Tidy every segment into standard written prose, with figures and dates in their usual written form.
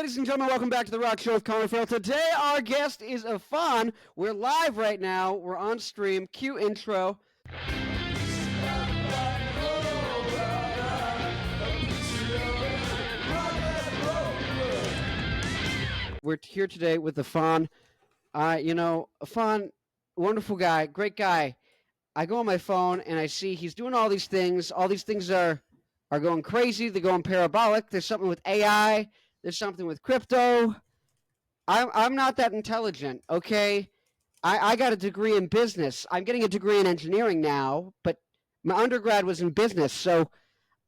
ladies and gentlemen, welcome back to the Rock Show with Connor Farrell. Today, our guest is Affaan. We're live right now. We're on stream. Cue intro. We're here today with Affaan. Affaan, wonderful guy, great guy. I go on my phone and I see he's doing all these things. All these things are going crazy. They're going parabolic. There's something with AI. There's something with crypto. I'm not that intelligent, okay? I got a degree in business. I'm getting a degree in engineering now, but my undergrad was in business, so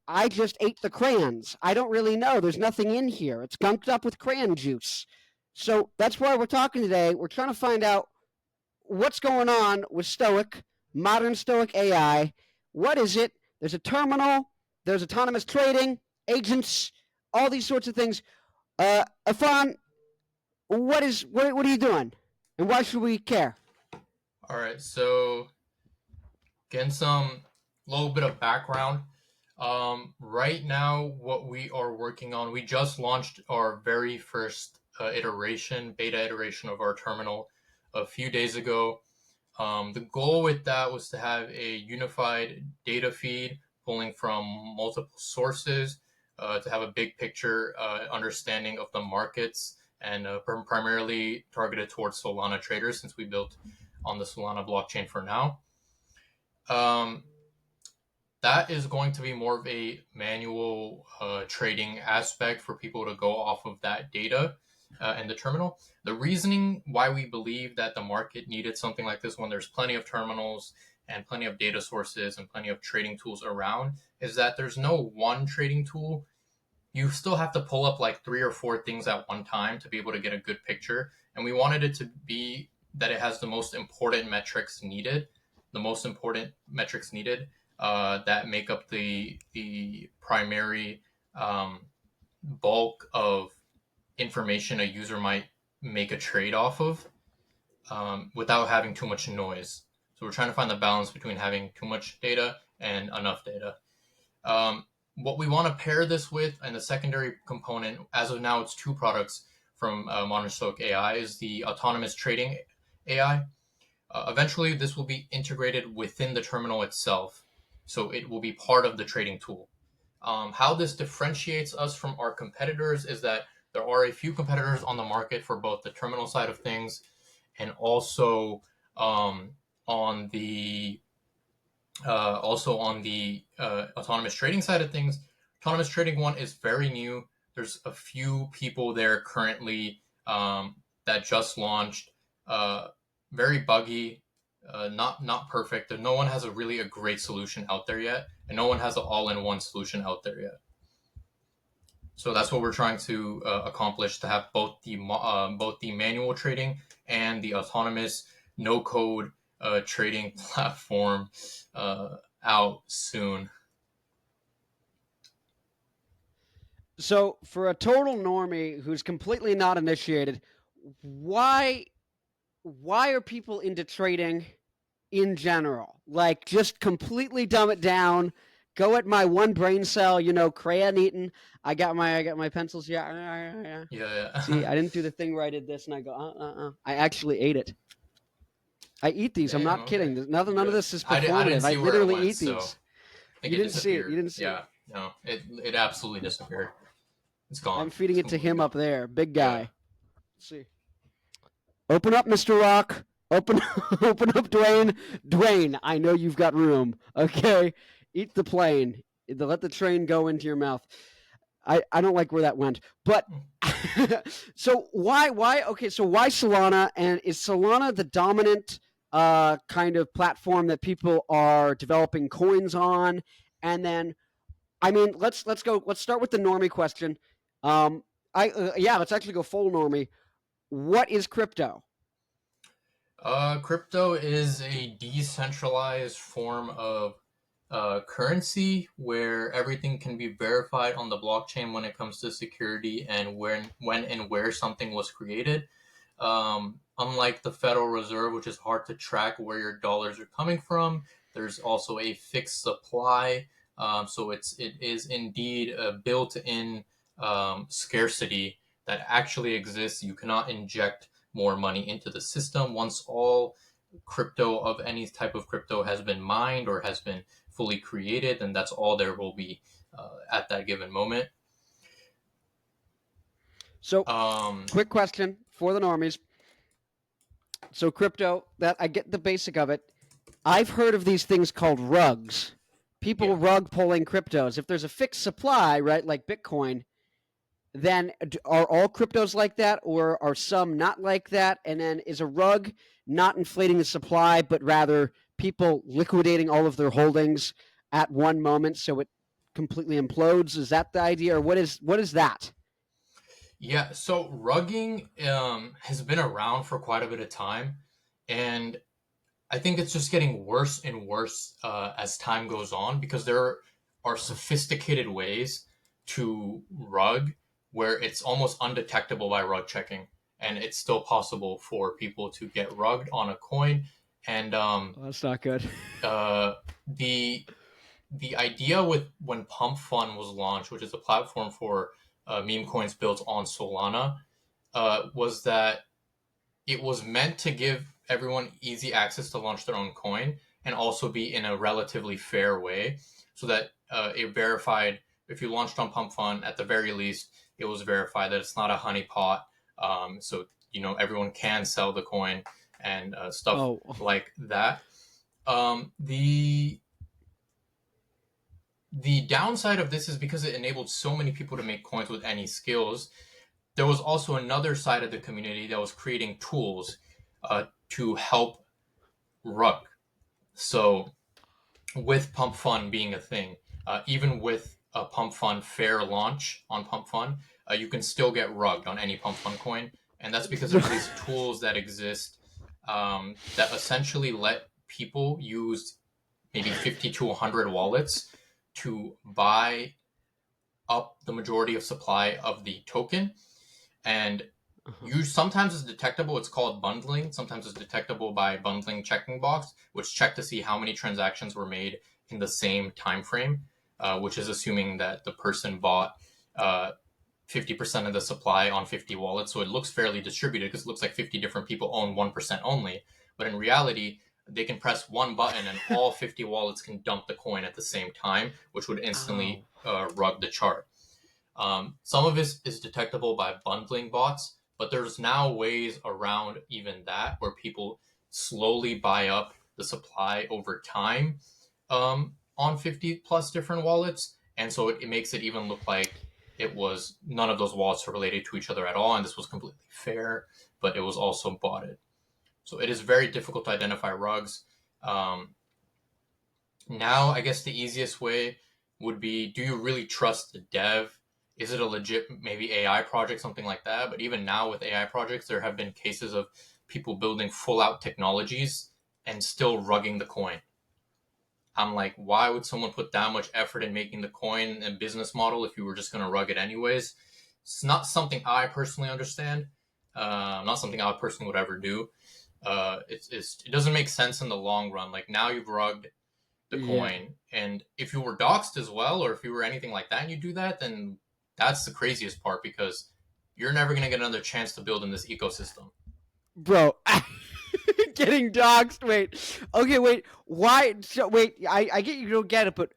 I just ate the crayons. I don't really know. There's nothing in here. It's gunked up with crayon juice. So that's why we're talking today. We're trying to find out what's going on with Stoic, modern Stoic AI. What is it? There's a terminal. There's autonomous trading, agents, all these sorts of things. Affaan, what are you doing? And why should we care? All right, so getting some little bit of background. Right now, what we are working on, we just launched our very first beta iteration of our terminal a few days ago. The goal with that was to have a unified data feed pulling from multiple sources to have a big picture understanding of the markets and primarily targeted towards Solana traders since we built on the Solana blockchain for now. That is going to be more of a manual trading aspect for people to go off of that data in the terminal. The reasoning why we believe that the market needed something like this when there's plenty of terminals and plenty of data sources and plenty of trading tools around is that there's no one trading tool. You still have to pull up like 3 or 4 things at one time to be able to get a good picture. And we wanted it to be that it has the most important metrics needed that make up the primary bulk of information a user might make a trade off of without having too much noise. So we're trying to find the balance between having too much data and enough data. What we want to pair this with, and the secondary component, as of now, it's 2 products from Modern Stoic AI, is the autonomous trading AI. Eventually, this will be integrated within the terminal itself, so it will be part of the trading tool. How this differentiates us from our competitors is that there are a few competitors on the market for both the terminal side of things and also on the autonomous trading side of things. Autonomous trading one is very new. There's a few people there currently that just launched. Very buggy, not perfect. No one has a great solution out there yet, and no one has an all-in-one solution out there yet. So that's what we're trying to accomplish, to have both the manual trading and the autonomous no-code trading platform out soon. So for a total normie who's completely not initiated, why are people into trading in general? Like, just completely dumb it down. Go at my one brain cell, crayon eating. I got my pencils. Yeah. See, I didn't do the thing where I did this, and I go, I actually ate it. I eat these. I'm not kidding. None of this is performative. I literally eat these. You didn't see it. You didn't see it. Yeah, no, it absolutely disappeared. It's gone. I'm feeding it to him up there, big guy. Yeah. Let's see. Open up, Mr. Rock. Open up, Dwayne. Dwayne, I know you've got room. Okay, eat the plane. Let the train go into your mouth. I don't like where that went, but so why? Okay, so why Solana? And is Solana the dominant kind of platform that people are developing coins on? And then, let's go. Let's start with the normie question. Let's actually go full normie. What is crypto? Crypto is a decentralized form of currency where everything can be verified on the blockchain when it comes to security and when and where something was created. Unlike the Federal Reserve, which is hard to track where your dollars are coming from, there's also a fixed supply. So it is indeed a built-in scarcity that actually exists. You cannot inject more money into the system. Once all crypto of any type of crypto has been mined or has been fully created, then that's all there will be at that given moment. So, Um, quick question for the normies. So, crypto, that I get the basic of it. I've heard of these things called rugs. People yeah. rug pulling cryptos. If there's a fixed supply, right, like Bitcoin, then are all cryptos like that, or are some not like that? And then is a rug not inflating the supply, but rather people liquidating all of their holdings at one moment so it completely implodes? Is that the idea, or what is that? Yeah, so rugging has been around for quite a bit of time, and I think it's just getting worse and worse as time goes on because there are sophisticated ways to rug where it's almost undetectable by rug checking, and it's still possible for people to get rugged on a coin. And Well, that's not good. uh, the the idea with when Pump Fun was launched, which is a platform for meme coins built on Solana, was that it was meant to give everyone easy access to launch their own coin and also be in a relatively fair way so that it verified if you launched on Pump Fun, at the very least, it was verified that it's not a honeypot. So, everyone can sell the coin and stuff Oh, like that. The downside of this is because it enabled so many people to make coins with any skills. There was also another side of the community that was creating tools to help rug. So, with Pump Fun being a thing, even with a Pump Fun fair launch on Pump Fun, you can still get rugged on any Pump Fun coin. And that's because there's these tools that exist that essentially let people use maybe 50 to 100 wallets to buy up the majority of supply of the token. And you sometimes it's detectable. It's called bundling. Sometimes it's detectable by bundling checking box, which check to see how many transactions were made in the same time frame, which is assuming that the person bought 50% of the supply on 50 wallets. So it looks fairly distributed because it looks like 50 different people own 1% only. But in reality, they can press one button and all 50 wallets can dump the coin at the same time, which would instantly oh, rug the chart. Some of this is detectable by bundling bots, but there's now ways around even that where people slowly buy up the supply over time on 50 plus different wallets. And so it makes it even look like it was none of those wallets are related to each other at all. And this was completely fair, but it was also botted. So it is very difficult to identify rugs. Um, Now, I guess the easiest way would be, do you really trust the dev? Is it a legit maybe AI project, something like that? But even now with AI projects, there have been cases of people building full out technologies and still rugging the coin. I'm like, why would someone put that much effort in making the coin and business model if you were just going to rug it anyways? It's not something I personally understand. Not something I personally would ever do. It doesn't make sense in the long run. Like now you've rugged the yeah. coin. And if you were doxxed as well, or if you were anything like that and you do that, then that's the craziest part because you're never going to get another chance to build in this ecosystem. Bro, getting doxxed. Wait. Okay, wait. Why? So, wait. I get you don't get it, but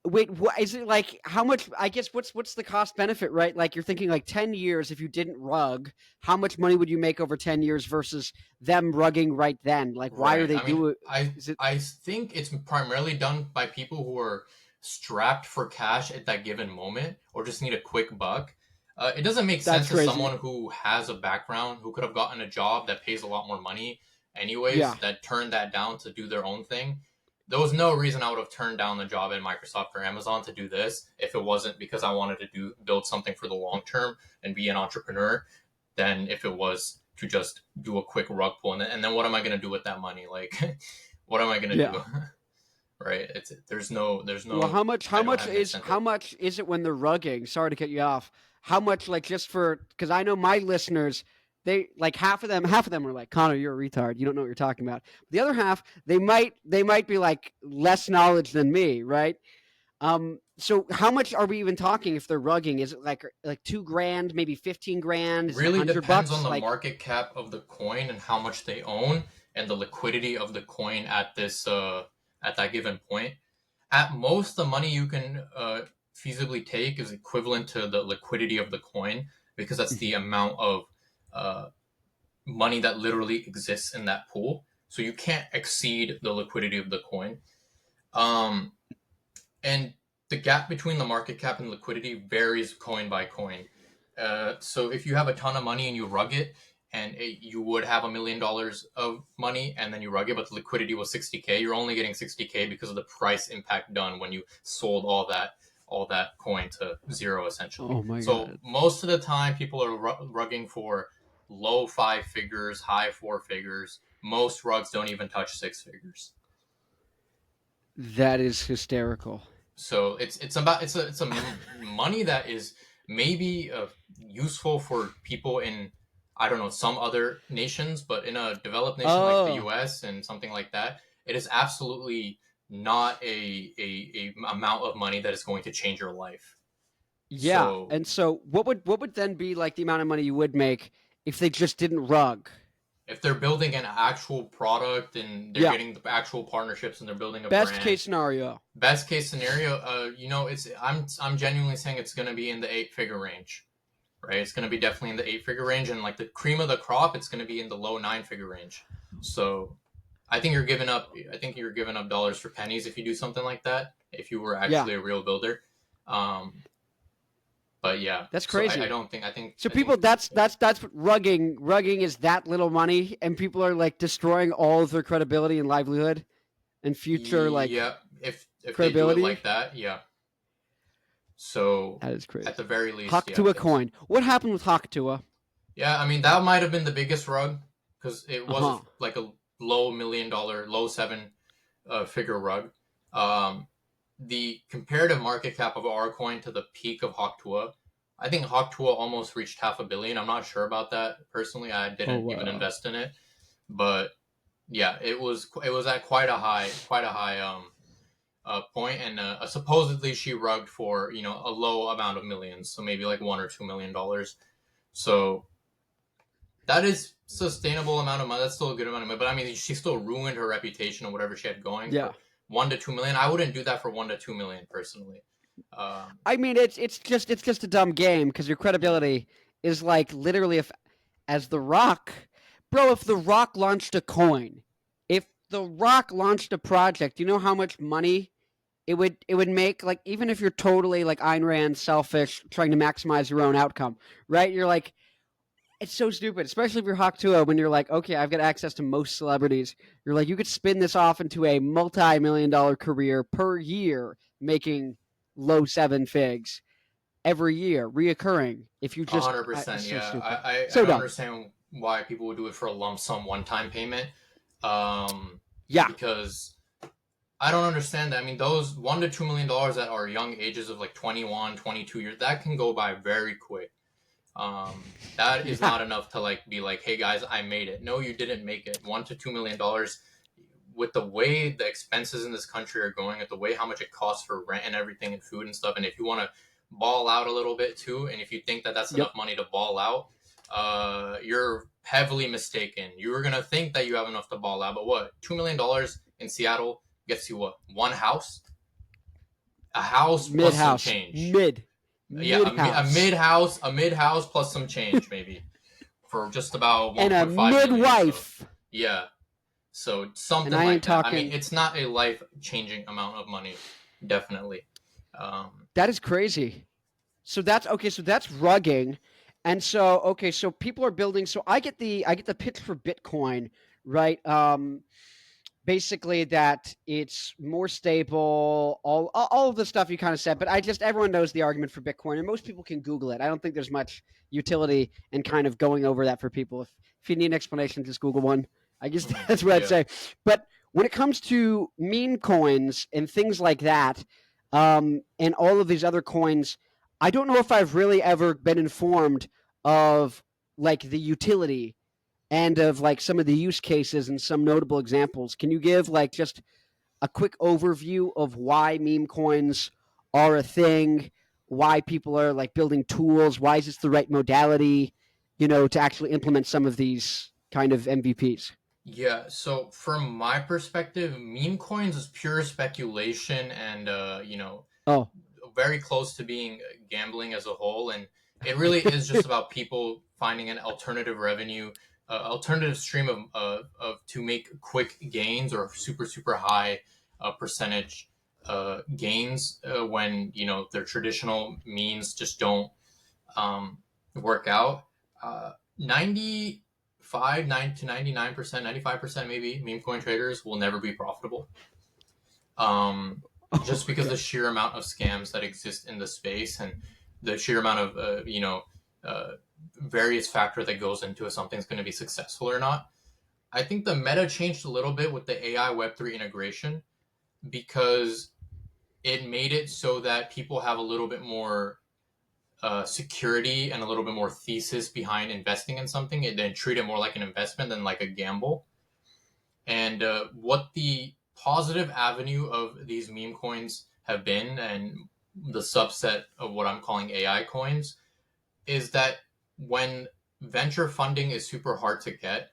wait. What is it like? How much? I guess what's the cost benefit, right? Like you're thinking like 10 years. If you didn't rug, how much money would you make over 10 years versus them rugging right then? Like, why are Right. they I mean, doing? I Is it I think it's primarily done by people who are strapped for cash at that given moment or just need a quick buck. It doesn't make that's sense as crazy? someone who has a background who could have gotten a job that pays a lot more money anyways Yeah. that turned that down to do their own thing. There was no reason I would have turned down the job at Microsoft or Amazon to do this if it wasn't because I wanted to build something for the long term and be an entrepreneur than if it was to just do a quick rug pull. And then what am I going to do with that money? Like, what am I going to Yeah. do? Right? There's Well, no, I don't have an how incentive. much is it when they're rugging? Sorry to cut you off. How much, like, just for because I know my listeners, they like half of them are like, Connor, you're a retard. You don't know what you're talking about. The other half, they might be like less knowledge than me, right? So how much are we even talking if they're rugging? Is it like $2,000, maybe 15 grand? Is it Really depends on $100? the Like, market cap of the coin and how much they own and the liquidity of the coin at this at that given point. At most, the money you can feasibly take is equivalent to the liquidity of the coin because that's the amount of uh, money that literally exists in that pool. So you can't exceed the liquidity of the coin. Um, and the gap between the market cap and liquidity varies coin by coin. So if you have a ton of money and you rug it, and you would have $1 million of money, and then you rug it, but the liquidity was 60K, you're only getting 60K because of the price impact done when you sold all that coin to zero essentially. oh my So god, most of the time, people are rugging for low 5 figures, high 4 figures. Most rugs don't even touch 6 figures. that is hysterical. So it's a money that is maybe useful for people in, I don't know, some other nations, but in a developed nation like the Oh, U.S. and something like that, it is absolutely not a amount of money that is going to change your life. yeah. So And so what would then be like the amount of money you would make if they just didn't rug? if they're building an actual product and they're Yeah. getting the actual partnerships and they're building a Best brand, case scenario. best case scenario, I'm genuinely saying it's going to be in the 8 figure range. Right? It's going to be definitely in the 8 figure range, and like the cream of the crop, it's going to be in the low 9 figure range. So I think you're giving up. I think you're giving up dollars for pennies if you do something like that. If you were Yeah. actually a real builder, um, but yeah. That's So I crazy. don't think. I think. So I think. people, that's what rugging is, that little money, and people are like destroying all of their credibility and livelihood and future like Yeah. If they do it credibility. like that, yeah. So That is at the crazy. very least, Hawk yeah. to a coin. What happened with Hawk Tua? Yeah, I mean that might have been the biggest rug because it Uh was huh. like a low $1 million, low seven figure rug. Um, the comparative market cap of our coin to the peak of Hawktua, I think Hawktua almost reached half a billion. I'm not sure about that personally. I Oh didn't even wow. invest in it, but yeah, it was at quite a high point, and supposedly she rugged for a low amount of millions, so maybe like $1 or $2 million. So that is sustainable amount of money. That's still a good amount of money. But I mean, she still ruined her reputation or whatever she had going Yeah. for 1 to 2 million. I wouldn't do that for 1 to 2 million personally. I mean, it's just a dumb game because your credibility is like literally, if as The Rock, bro, if The Rock launched a coin, if The Rock launched a project, you know how much money it would make, like, even if you're totally like Ayn Rand, selfish, trying to maximize your own outcome, right? You're like, it's so stupid, especially if you're Hawk Tuah, when you're like, okay, I've got access to most celebrities. You're like, you could spin this off into a multi-million-dollar career per year, making low seven figs every year, reoccurring. If you A just, hundred it's percent. so Yeah, stupid, I so don't dumb. understand why people would do it for a lump sum one time payment. Um, Yeah, because I don't understand that. I mean, those $1 to $2 million at our young ages of like 21, 22 years, that can go by very quick. That is yeah, not enough to like be like, hey guys, I made it. No, you didn't make it. $1 to $2 million, with the way the expenses in this country are going, at the way how much it costs for rent and everything and food and stuff, and if you want to ball out a little bit too, and if you think that that's yep. enough money to ball out, you're heavily mistaken. You were gonna think that you have enough to ball out, but what? $2 million in Seattle gets you what? One house, a house Mid plus some house, change. mid, Yeah, mid house, a mid house plus some change maybe for just about and a 1.5 million. So midwife. yeah, so And something I ain't like that. I mean, talking. it's not a life changing amount of money, definitely. Um, That is crazy. So that's okay. So that's rugging, and so okay. So people are building. So I get the pitch for Bitcoin, right? Basically that it's more stable. All of the stuff you kind of said, but everyone knows the argument for Bitcoin, and most people can Google it. I don't think there's much utility in kind of going over that for people. If you need an explanation, just Google one. I guess that's what I'd yeah. say. But when it comes to meme coins and things like that, and all of these other coins, I don't know if I've really ever been informed of like the utility and of like some of the use cases and some notable examples. Can you give like just a quick overview of why meme coins are a thing, why people are like building tools, why is this the right modality, to actually implement some of these kind of MVPs? Yeah, so from my perspective, meme coins is pure speculation and Oh, very close to being gambling as a whole, and it really is just about people finding an alternative revenue, alternative stream of to make quick gains or super high percentage gains when their traditional means just don't um, work out. 95 9 to 99%, 95% maybe meme coin traders will never be profitable, just because okay. the sheer amount of scams that exist in the space and the sheer amount of uh, various factor that goes into if something's going to be successful or not. I think the meta changed a little bit with the AI Web3 integration because it made it so that people have a little bit more security and a little bit more thesis behind investing in something and then treat it more like an investment than like a gamble. And what the positive avenue of these meme coins have been, and the subset of what I'm calling AI coins, is that when venture funding is super hard to get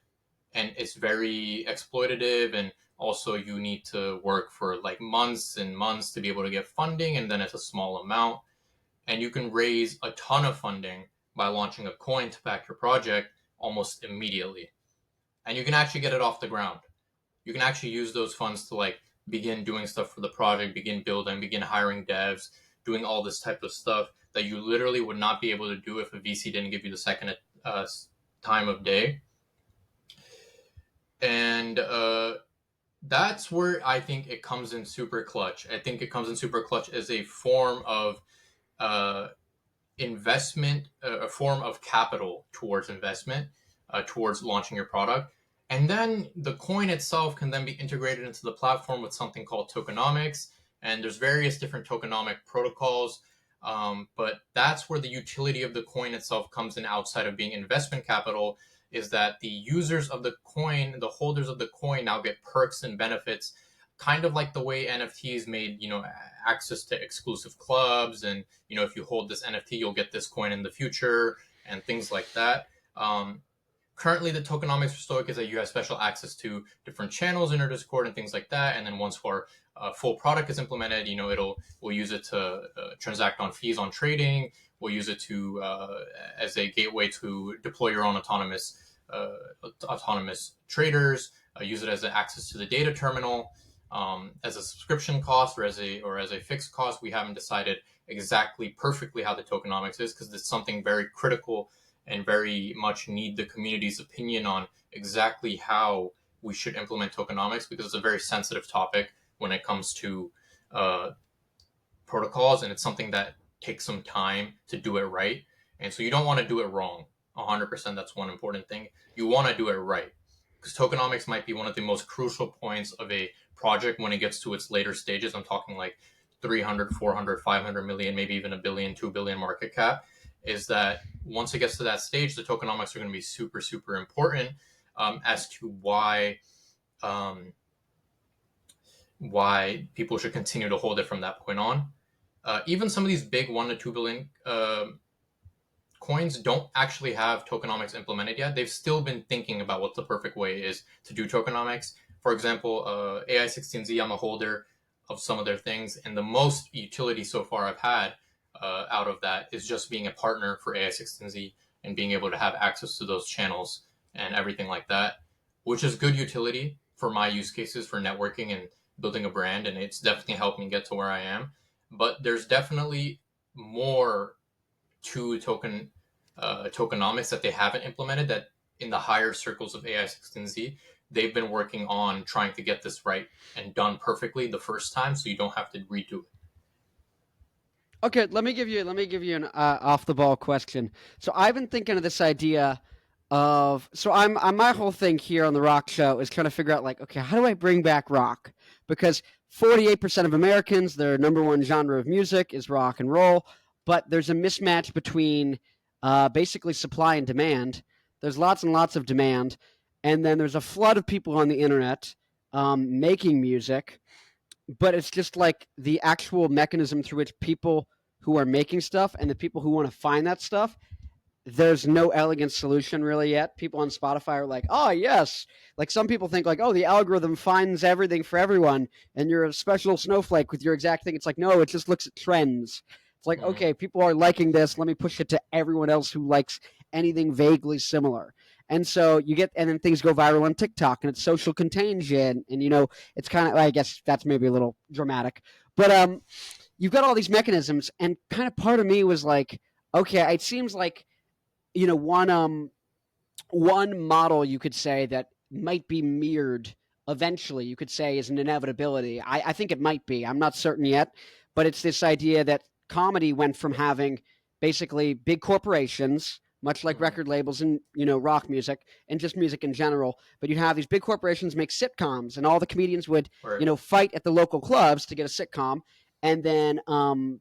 and it's very exploitative, and also you need to work for like months and months to be able to get funding, and then it's a small amount, and you can raise a ton of funding by launching a coin to back your project almost immediately, and you can actually get it off the ground. You can actually use those funds to like begin doing stuff for the project, begin building, begin hiring devs, doing all this type of stuff that you literally would not be able to do if a VC didn't give you the second time of day. And that's where I think it comes in super clutch. I think it comes in super clutch as a form of uh, investment, a form of capital towards investment, towards launching your product. And then the coin itself can then be integrated into the platform with something called tokenomics. And there's various different tokenomic protocols. But that's where the utility of the coin itself comes in outside of being investment capital, is that the users of the coin, the holders of the coin, now get perks and benefits, kind of like the way NFTs made, access to exclusive clubs, and if you hold this NFT, you'll get this coin in the future, and things like that. Currently, the tokenomics for Stoic is that you have special access to different channels in our Discord and things like that. And then once our full product is implemented, we'll use it to transact on fees on trading. We'll use it to as a gateway to deploy your own autonomous traders. Use it as an access to the data terminal, as a subscription cost or as a fixed cost. We haven't decided exactly perfectly how the tokenomics is, because it's something very critical and very much need the community's opinion on exactly how we should implement tokenomics, because it's a very sensitive topic when it comes to uh, protocols, and it's something that takes some time to do it right. And so you don't want to do it wrong 100%. That's one important thing. You want to do it right, because tokenomics might be one of the most crucial points of a project when it gets to its later stages. I'm talking like 300, 400, 500 million, maybe even a billion, 2 billion market cap. Is that once it gets to that stage, the tokenomics are going to be super important, as to um, why people should continue to hold it from that point on. Even some of these big 1 to 2 billion coins don't actually have tokenomics implemented yet. They've still been thinking about what the perfect way is to do tokenomics. For example, AI16Z, I'm a holder of some of their things, and the most utility so far I've had out of that is just being a partner for AI16Z and being able to have access to those channels and everything like that, which is good utility for my use cases for networking and building a brand, and it's definitely helped me get to where I am. But there's definitely more to tokenomics that they haven't implemented, that in the higher circles of AI16Z, they've been working on trying to get this right and done perfectly the first time, so you don't have to redo it. Okay, let me give you an off the ball question. So I've been thinking of this idea of so I'm my whole thing here on the rock show is trying to figure out like, okay, how do I bring back rock? Because 48% of Americans, their number one genre of music is rock and roll, but there's a mismatch between basically supply and demand. There's lots and lots of demand, and then there's a flood of people on the internet making music, but it's just like the actual mechanism through which people who are making stuff and the people who want to find that stuff, there's no elegant solution really yet. People on Spotify are like, oh, yes. Like some people think like, oh, the algorithm finds everything for everyone and you're a special snowflake with your exact thing. It's like, no, it just looks at trends. It's like, Mm. okay, people are liking this. Let me push it to everyone else who likes anything vaguely similar. And so you get, and then things go viral on TikTok and it's social contagion. And, it's kind of, I guess that's maybe a little dramatic, but you've got all these mechanisms. And kind of part of me was like, okay, it seems like, one model you could say that might be mirrored eventually, you could say, is an inevitability. I think it might be. I'm not certain yet, but it's this idea that comedy went from having basically big corporations, much like Mm. record labels and rock music and just music in general. But you'd have these big corporations make sitcoms, and all the comedians would Right. fight at the local clubs to get a sitcom. And then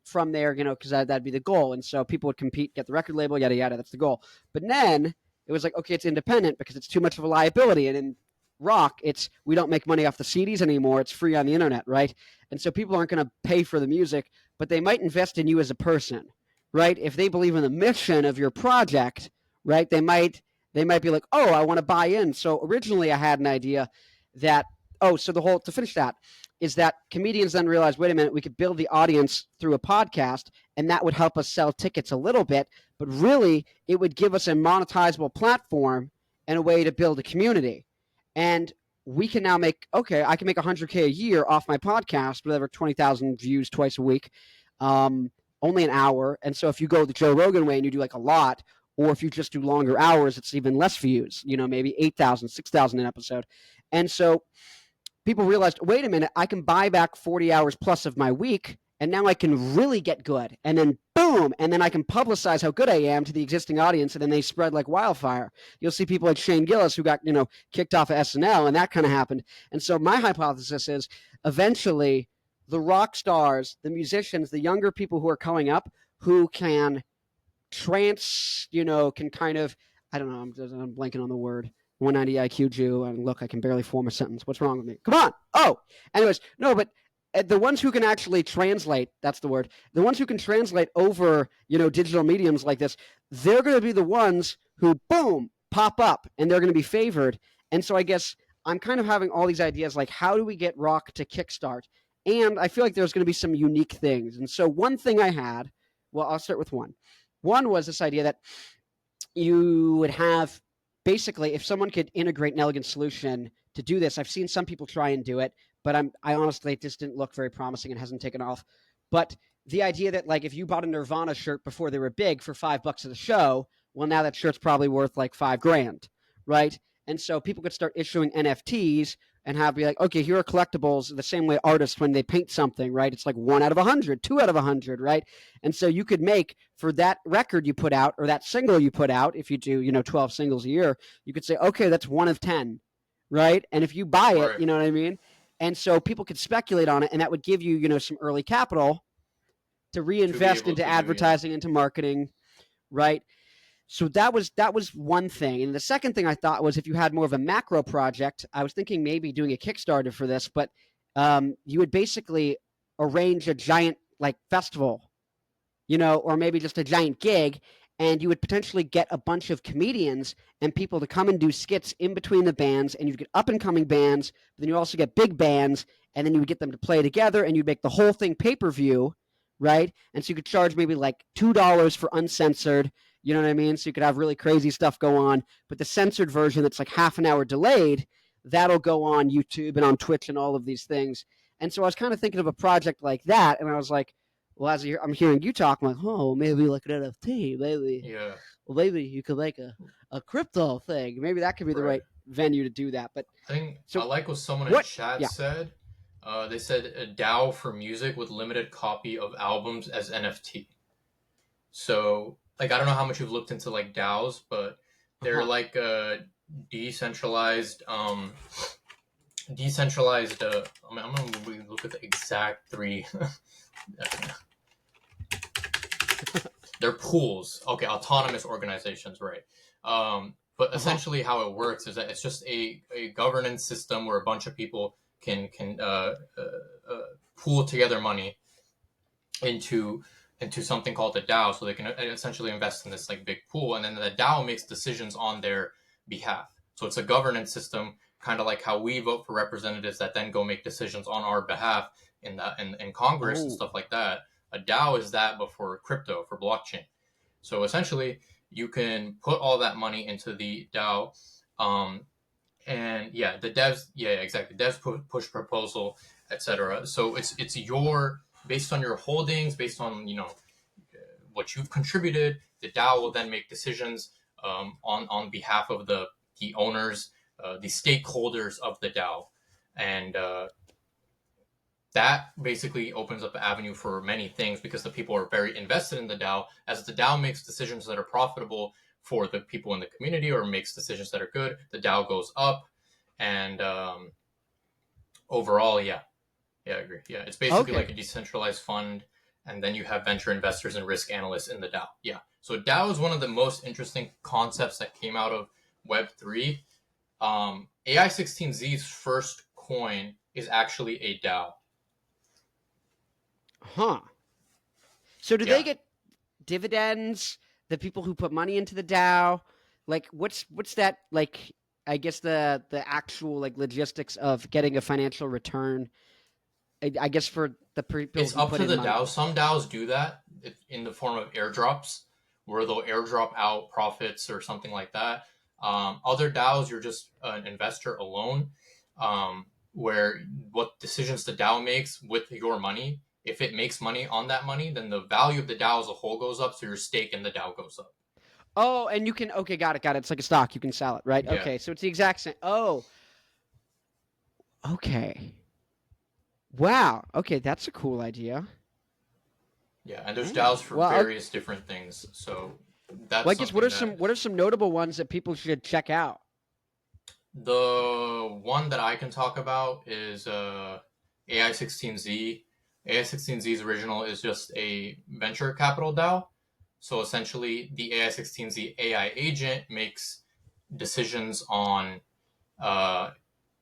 from there, because that'd be the goal. And so people would compete, get the record label, yada yada. That's the goal. But then it was like, okay, it's independent because it's too much of a liability. And in rock, it's we don't make money off the CDs anymore. It's free on the internet, right? And so people aren't going to pay for the music, but they might invest in you as a person, right? If they believe in the mission of your project, right? They might be like, oh, I want to buy in. So originally, I had an idea that so to finish that is that comedians then realized, wait a minute, we could build the audience through a podcast, and that would help us sell tickets a little bit, but really it would give us a monetizable platform and a way to build a community. And we can now I can make 100K a year off my podcast, whatever, 20,000 views twice a week, only an hour. And so if you go the Joe Rogan way and you do like a lot, or if you just do longer hours, it's even less views, maybe 8,000, 6,000 an episode. And so people realized, wait a minute, I can buy back 40 hours plus of my week, and now I can really get good. And then boom, and then I can publicize how good I am to the existing audience, and then they spread like wildfire. You'll see people like Shane Gillis who got, kicked off of SNL, and that kind of happened. And so my hypothesis is eventually the rock stars, the musicians, the younger people who are coming up who can can kind of, I don't know, I'm blanking on the word, 190 IQ Jew, and look, I can barely form a sentence. What's wrong with me? Come on. Oh, anyways, no, but the ones who can actually translate, that's the word, the ones who can translate over, digital mediums like this, they're going to be the ones who, boom, pop up, and they're going to be favored. And so I guess I'm kind of having all these ideas like, how do we get rock to kickstart? And I feel like there's going to be some unique things. And so one thing I had, well, I'll start with one. One was this idea that you would have basically, if someone could integrate an elegant solution to do this, I've seen some people try and do it, but I honestly, it just didn't look very promising and hasn't taken off. But the idea that like if you bought a Nirvana shirt before they were big for $5 at a show, well, now that shirt's probably worth like $5,000, right? And so people could start issuing NFTs and be like, okay, here are collectibles the same way artists when they paint something, right? It's like 1 out of 100, 2 out of 100, right? And so you could make for that record you put out or that single you put out, if you do, 12 singles a year, you could say, okay, that's 1 of 10, right? And if you buy it, Right. you know what I mean? And so people could speculate on it, and that would give you, some early capital to reinvest into advertising, into marketing, right? So that was one thing. And the second thing I thought was if you had more of a macro project, I was thinking maybe doing a Kickstarter for this, but you would basically arrange a giant like festival, or maybe just a giant gig, and you would potentially get a bunch of comedians and people to come and do skits in between the bands, and you'd get up and coming bands, but then you also get big bands, and then you would get them to play together, and you'd make the whole thing pay-per-view, right? And so you could charge maybe like $2 for uncensored, you know what I mean? So you could have really crazy stuff go on, but the censored version that's like half an hour delayed, that'll go on YouTube and on Twitch and all of these things. And so I was kind of thinking of a project like that, and I was like, well, as I'm hearing you talk, I'm like, oh, maybe like an NFT, maybe you could make a crypto thing. Maybe that could be the right venue to do that. But I think so I like what someone in chat yeah. said. They said a DAO for music with limited copy of albums as NFT. So, like, I don't know how much you've looked into like DAOs, but they're like decentralized. I'm gonna look at the exact three. They're pools. Okay, autonomous organizations, right? But essentially, how it works is that it's just a governance system where a bunch of people pool together money into something called the DAO, so they can essentially invest in this like big pool, and then the DAO makes decisions on their behalf. So it's a governance system, kind of like how we vote for representatives that then go make decisions on our behalf in Congress and Oh, stuff like that. A DAO is that, but for crypto, for blockchain. So essentially, you can put all that money into the DAO, and yeah, the devs, yeah, exactly, devs push proposal, etc. So it's your based on your holdings, based on what you've contributed. The DAO will then make decisions on behalf of the owners, the stakeholders of the DAO, and that basically opens up an avenue for many things because the people are very invested in the DAO. As the DAO makes decisions that are profitable for the people in the community or makes decisions that are good, the DAO goes up, and overall, yeah, I agree. Yeah, it's basically like okay. a decentralized fund, and then you have venture investors and risk analysts in the DAO. Yeah, so DAO is one of the most interesting concepts that came out of Web3. AI16Z's first coin is actually a DAO. Huh. So do they Yeah, get dividends? The people who put money into the DAO, like what's that like? I guess the actual like logistics of getting a financial return. I guess for the people it's who up put to in the money. DAO. Some DAOs do that in the form of airdrops, where they'll airdrop out profits or something like that. Other DAOs, you're just an investor alone, where what decisions the DAO makes with your money, if it makes money on that money, then the value of the DAO as a whole goes up, so your stake in the DAO goes up. Oh, and you can okay, got it, got it. It's like a stock. You can sell it, right? Yeah, Okay, so it's the exact same. Oh, okay. Wow. Okay, that's a cool idea. yeah, and there's DAOs Dang. for Well, various different things. So well, that's I guess something that what are some notable ones that people should check out? the one that I can talk about is AI16Z. AI16Z's original is just a venture capital DAO. So essentially, the AI16Z AI agent makes decisions on uh,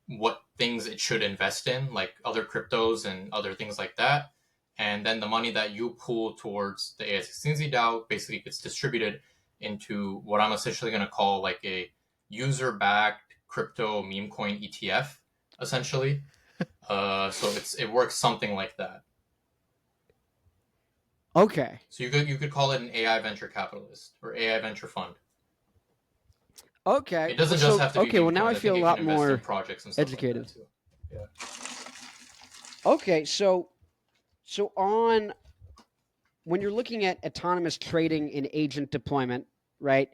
what things it should invest in, like other cryptos and other things like that. And then the money that you pool towards the AI16Z DAO basically gets distributed into what I'm essentially going to call like a user backed crypto meme coin ETF, essentially. So it works something like that. Okay. So you could call it an AI venture capitalist or AI venture fund. Okay. It Well, doesn't just so have to be okay. meme Well, now I coins. I think feel a it can lot invest in more projects and stuff like that educated. too. Yeah. Okay. So on when you're looking at autonomous trading in agent deployment, right?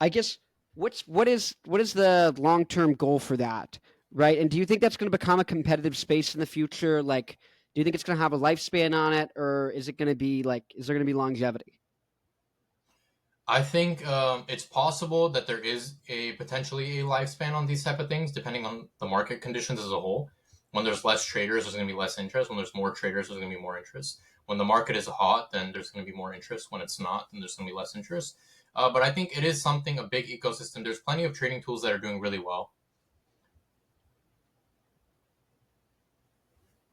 I guess what is the long term goal for that, right? And do you think that's going to become a competitive space in the future? Like, do you think it's going to have a lifespan on it, or is it going to be like is there going to be longevity? I think it's possible that there is a potentially a lifespan on these type of things, depending on the market conditions as a whole. When there's less traders, there's going to be less interest. When there's more traders, there's going to be more interest. When the market is hot, then there's going to be more interest. When it's not, then there's going to be less interest. But I think it is something a big ecosystem. There's plenty of trading tools that are doing really well.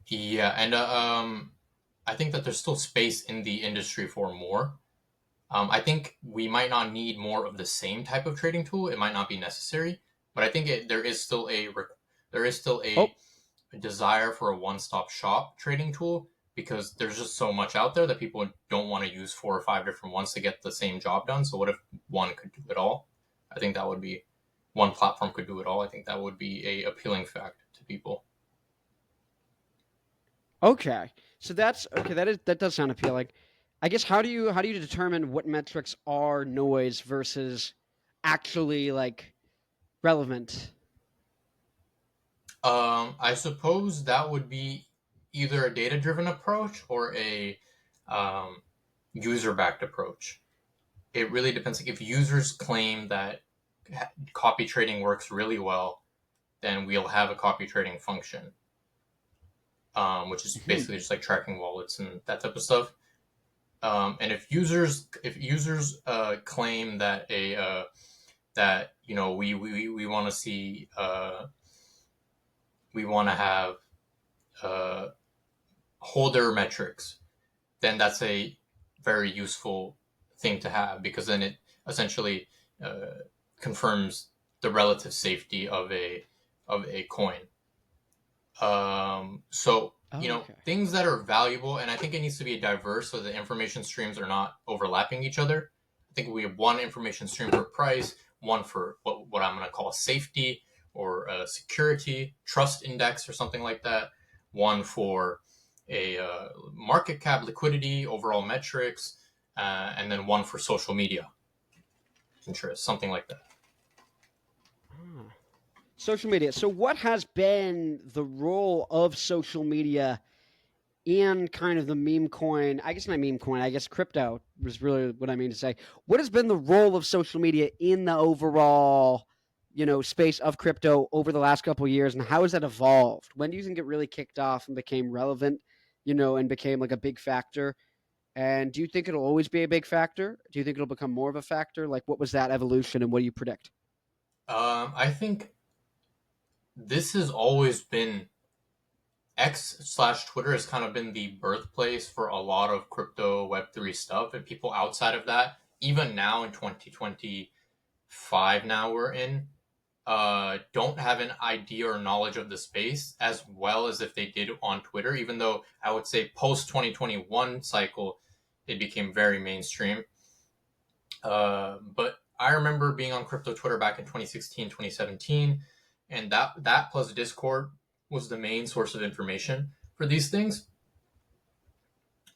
Yeah, and I think that there's still space in the industry for more. I think we might not need more of the same type of trading tool. It might not be necessary, but I think there is still Oh, a desire for a one-stop shop trading tool because there's just so much out there that people don't want to use 4 or 5 different ones to get the same job done. So what if one could do it all? I think that would be one platform could do it all. I think that would be a appealing fact to people. okay. So that's okay. That does sound appealing. I guess how do you determine what metrics are noise versus actually like relevant? I suppose that would be either a data-driven approach or a um, user-backed approach. It really depends. Like if users claim that copy trading works really well, then we'll have a copy trading function, which is Hmm. basically just like tracking wallets and that type of stuff. And if users claim that a that we want to see we want to have uh, holder metrics, then that's a very useful thing to have, because then it essentially uh, confirms the relative safety of a coin. So Oh, okay. things that are valuable, and I think it needs to be diverse so the information streams are not overlapping each other. I think we have one information stream for price, one for what I'm going to call safety or security, trust index or something like that, one for a market cap, liquidity, overall metrics, and then one for social media interest, something like that. Ah. Social media. So, what has been the role of social media in kind of the meme coin? I guess not meme coin. I guess crypto was really what I mean to say. What has been the role of social media in the overall, space of crypto over the last couple of years, and how has that evolved? When do you think it really kicked off and became relevant, and became like a big factor? And do you think it'll always be a big factor? Do you think it'll become more of a factor? Like, what was that evolution, and what do you predict? I think this has always been X/Twitter has kind of been the birthplace for a lot of crypto Web3 stuff, and people outside of that, even now in 2025, now we're in, don't have an idea or knowledge of the space as well as if they did on Twitter. Even though I would say post 2021 cycle, it became very mainstream. But I remember being on crypto Twitter back in 2016, 2017, and that plus Discord was the main source of information for these things.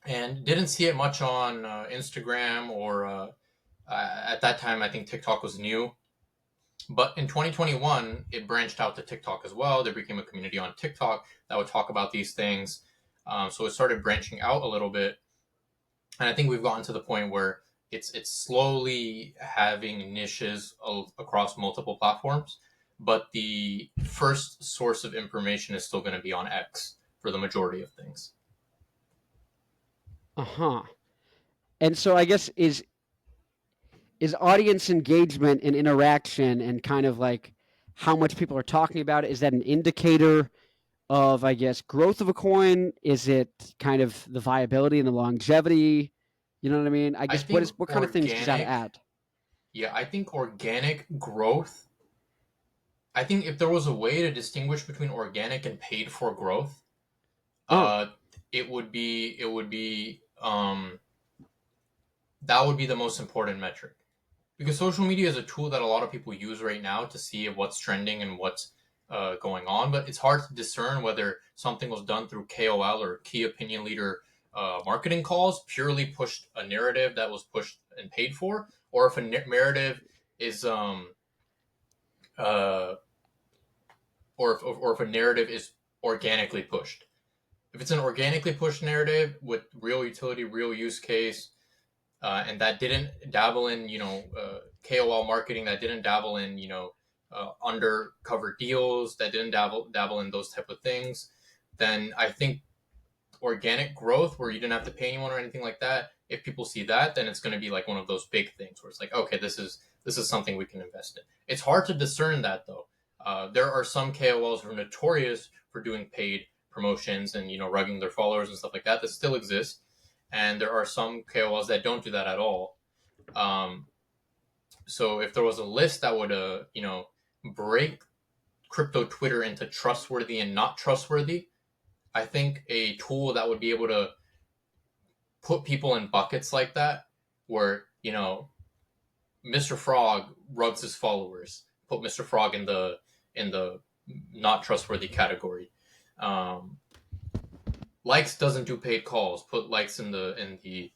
And didn't see it much on Instagram or at that time I think TikTok was new. But in 2021, it branched out to TikTok as well. There became a community on TikTok that would talk about these things. So it started branching out a little bit, and I think we've gotten to the point where it's slowly having niches across multiple platforms. But the first source of information is still going to be on X for the majority of things. Uh huh. And so I guess is audience engagement and interaction and kind of like how much people are talking about it, is that an indicator of, I guess, growth of a coin? Is it kind of the viability and the longevity? You know what I mean? I I guess think what kind of things does that organic, add? yeah, I think organic growth. I think if there was a way to distinguish between organic and paid for growth, Oh, uh, it would be that would be the most important metric, because social media is a tool that a lot of people use right now to see what's trending and what's going on. But it's hard to discern whether something was done through KOL or key opinion leader marketing calls, purely pushed a narrative that was pushed and paid for, or if a narrative is uh, or if a narrative is organically pushed. If it's an organically pushed narrative with real utility, real use case, and that didn't dabble in KOL marketing, that didn't dabble in undercover deals, that didn't dabble in those type of things, then I think organic growth where you didn't have to pay anyone or anything like that. If people see that, then it's going to be like one of those big things where it's like, okay, this is something we can invest in. It's hard to discern that though. There are some KOLs who are notorious for doing paid promotions and rugging their followers and stuff like that still exist, and there are some KOLs that don't do that at all. Um, so if there was a list that would break crypto Twitter into trustworthy and not trustworthy, I think a tool that would be able to put people in buckets like that, where Mr. Frog rugs his followers, put Mr. Frog in the not trustworthy category. Um, Likes doesn't do paid calls, put likes in the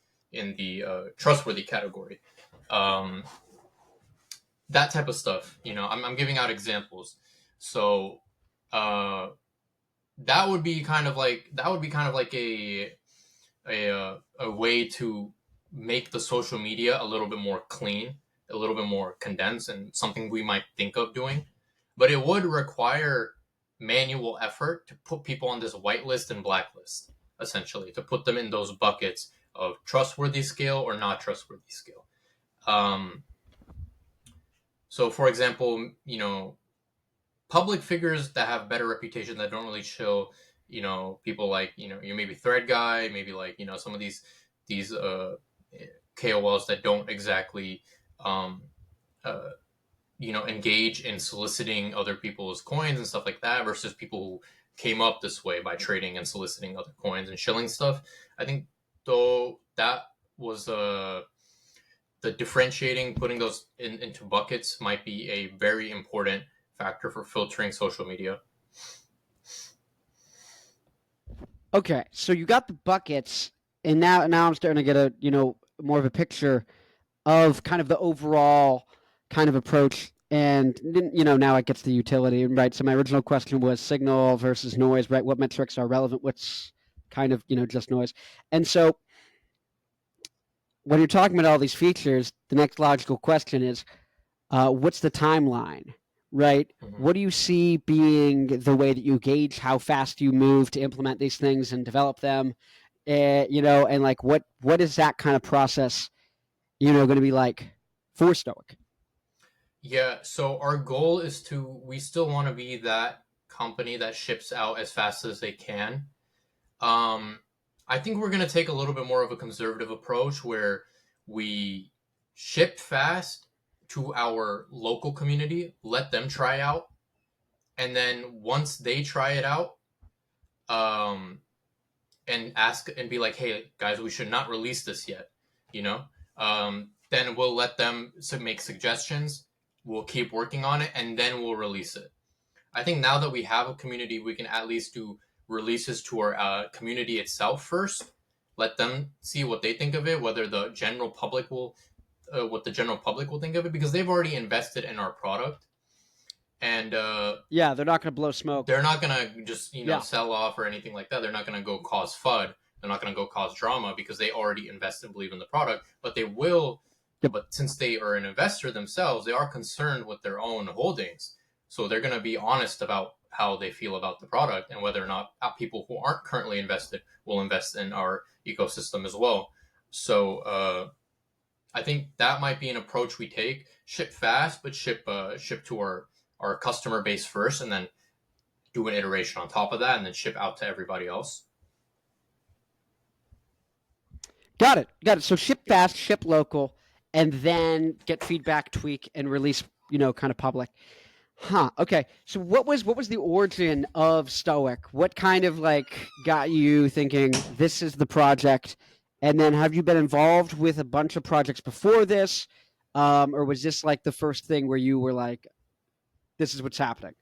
trustworthy category. Um, that type of stuff. I'm giving out examples. So uh, that would be kind of like a way to make the social media a little bit more clean, a little bit more condensed, and something we might think of doing. But it would require manual effort to put people on this whitelist and blacklist, essentially, to put them in those buckets of trustworthy scale or not trustworthy scale. Um, so, for example, public figures that have better reputation that don't really chill. People like you maybe Thread guy, maybe like some of these KOLs that don't exactly um, uh, engage in soliciting other people's coins and stuff like that versus people who came up this way by trading and soliciting other coins and shilling stuff. I think though that was the differentiating, putting those into buckets might be a very important factor for filtering social media. Okay, so you got the buckets, and now I'm starting to get a more of a picture of kind of the overall kind of approach. And now it gets the utility, right? So my original question was signal versus noise, right? What metrics are relevant? What's kind of just noise? And so when you're talking about all these features, the next logical question is, what's the timeline, right? Mm-hmm. What do you see being the way that you gauge how fast you move to implement these things and develop them? And like what is that kind of process, going to be like for Stoic? Yeah, so our goal is we still want to be that company that ships out as fast as they can. Um, I think we're going to take a little bit more of a conservative approach where we ship fast to our local community, let them try out, and then once they try it out, um, and ask and be like, "Hey guys, we should not release this yet," you know. Then we'll let them make suggestions. We'll keep working on it, and then we'll release it. I think now that we have a community, we can at least do releases to our community itself first. Let them see what they think of it, whether the general public will, what the general public will think of it, because they've already invested in our product, and Yeah, they're not going to blow smoke. they're not gonna just Yeah. sell off or anything like that. They're not gonna go cause FUD. They're not gonna go cause drama because they already invest and believe in the product. But they will. Yep. But since they are an investor themselves, they are concerned with their own holdings. So they're gonna be honest about how they feel about the product and whether or not people who aren't currently invested will invest in our ecosystem as well. So I think that might be an approach we take: ship fast, but ship to our customer base first, and then do an iteration on top of that and then ship out to everybody else. Got it. Got it. So ship fast, ship local, and then get feedback, tweak, and release, kind of public. Huh. Okay. So what was the origin of Stoic? What kind of like got you thinking this is the project? And then have you been involved with a bunch of projects before this? Or was this like the first thing where you were like, this is what's happening?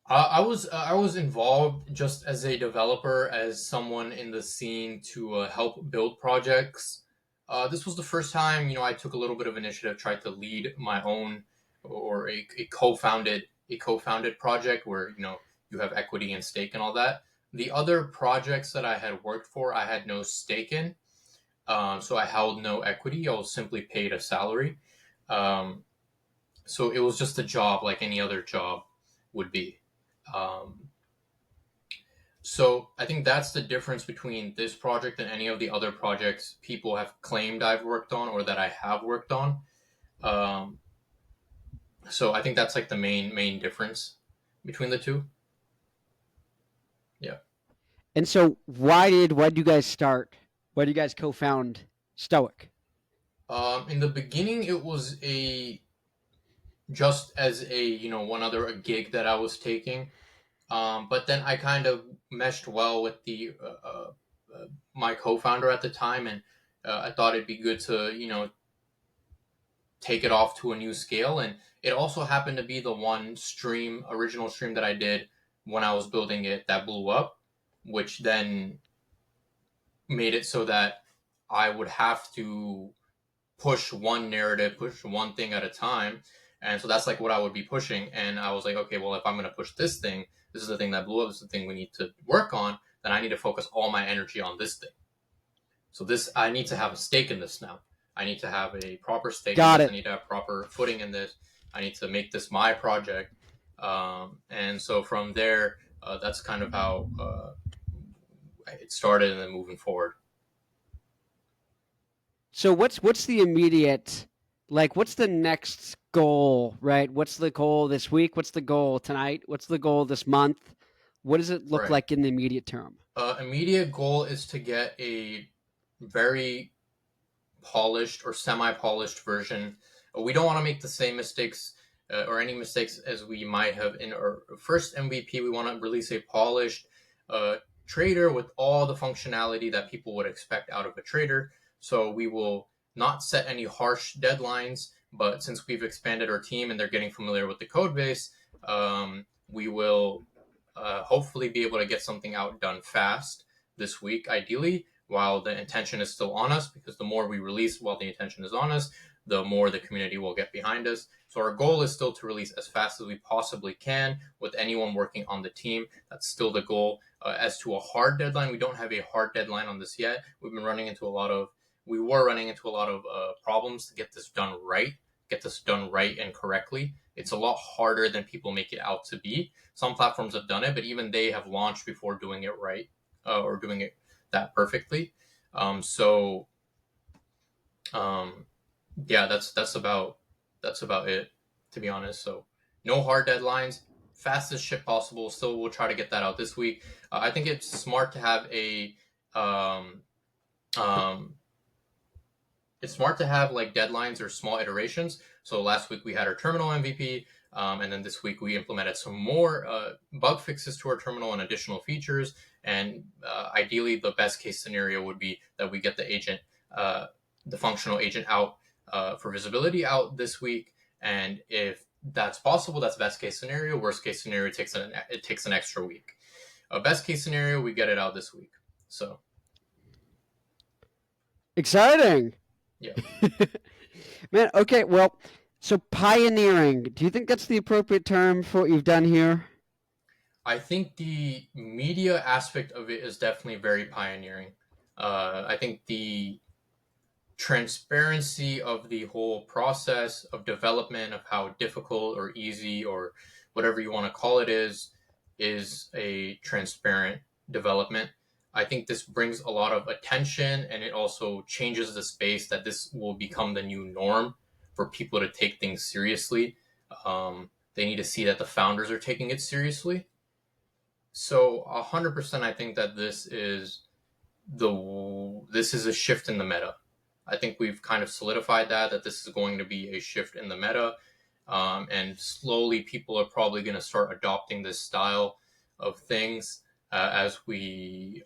I was involved just as a developer, as someone in the scene to help build projects. This was the first time I took a little bit of initiative, tried to lead my own or a co-founded project where you have equity and stake and all that. The other projects that I had worked for, I had no stake in, so I held no equity. I was simply paid a salary. Um, so it was just a job like any other job would be. Um, so I think that's the difference between this project and any of the other projects people have claimed I've worked on or that I have worked on. Um, so I think that's like the main difference between the two. Yeah. And so why did you guys start? Why did you guys co-found Stoic? In the beginning, it was a just as a one other a gig that I was taking. But then I kind of meshed well with the my co-founder at the time, and I thought it'd be good to take it off to a new scale. And it also happened to be the one original stream that I did when I was building it that blew up, which then made it so that I would have to push one narrative, push one thing at a time. And so that's like what I would be pushing. And I was like, okay, well, if I'm going to push this thing, this is the thing that blew up, this is the thing we need to work on, then I need to focus all my energy on this thing. So I need to have a stake in this now. I need to have a proper stake in Got this. I it. need to have proper footing in this. I need to make this my project. And so from there, that's kind of how it started and then moving forward. So what's the immediate Like, what's the next goal, right? What's the goal this week? What's the goal tonight? What's the goal this month? What does it look Right. like in the immediate term? Immediate goal is to get a very polished or semi-polished version. We don't want to make the same mistakes or any mistakes as we might have in our first MVP. We want to release a polished trader with all the functionality that people would expect out of a trader. So we will not set any harsh deadlines, but since we've expanded our team and they're getting familiar with the code base, we will hopefully be able to get something out done fast this week, ideally, while the intention is still on us, because the more we release while the intention is on us, the more the community will get behind us. So our goal is still to release as fast as we possibly can with anyone working on the team. That's still the goal. As to a hard deadline, we don't have a hard deadline on this yet. We were running into a lot of problems to get this done right and correctly. It's a lot harder than people make it out to be. Some platforms have done it, but even they have launched before doing it right or doing it that perfectly. So yeah, that's about it, to be honest. So no hard deadlines, fastest ship possible. Still, we'll try to get that out this week. I think it's smart to have um, um, it's smart to have like deadlines or small iterations. So last week we had our terminal MVP, and then this week we implemented some more bug fixes to our terminal and additional features. And ideally, the best case scenario would be that we get the functional agent out for visibility out this week. And if that's possible, that's best case scenario. Worst case scenario, it takes an extra week. Best case scenario, we get it out this week. So Exciting. yeah. Man, okay, well, so pioneering, do you think that's the appropriate term for what you've done here? I think the media aspect of it is definitely very pioneering. I think the transparency of the whole process of development, of how difficult or easy or whatever you want to call it is a transparent development. I think this brings a lot of attention, and it also changes the space that this will become the new norm for people to take things seriously. They need to see that the founders are taking it seriously. So 100%, I think that this is a shift in the meta. I think we've kind of solidified that this is going to be a shift in the meta, and slowly people are probably going to start adopting this style of things as we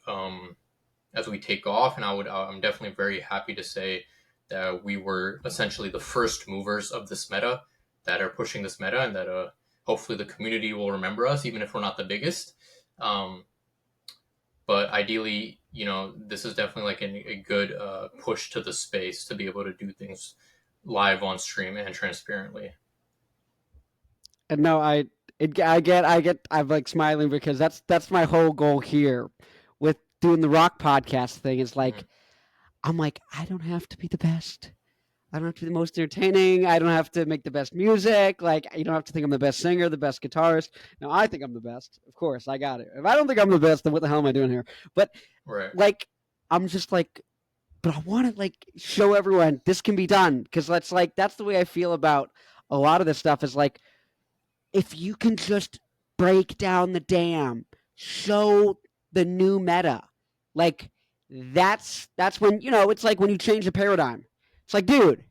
take off. And I'm definitely very happy to say that we were essentially the first movers of this meta that are pushing this meta, and that hopefully the community will remember us, even if we're not the biggest. But ideally, this is definitely like a good push to the space to be able to do things live on stream and transparently. And no, I'm like smiling because that's my whole goal here with doing the rock podcast thing is like, Mm-hmm. I'm like, I don't have to be the best. I don't have to be the most entertaining. I don't have to make the best music. Like, you don't have to think I'm the best singer, the best guitarist. No, I think I'm the best. Of course, I got it. If I don't think I'm the best, then what the hell am I doing here? But Right. like, I'm just like, but I want to like show everyone this can be done because that's the way I feel about a lot of this stuff. Is like, if you can just break down the dam, show the new meta, like that's when it's like when you change the paradigm. It's like, dude,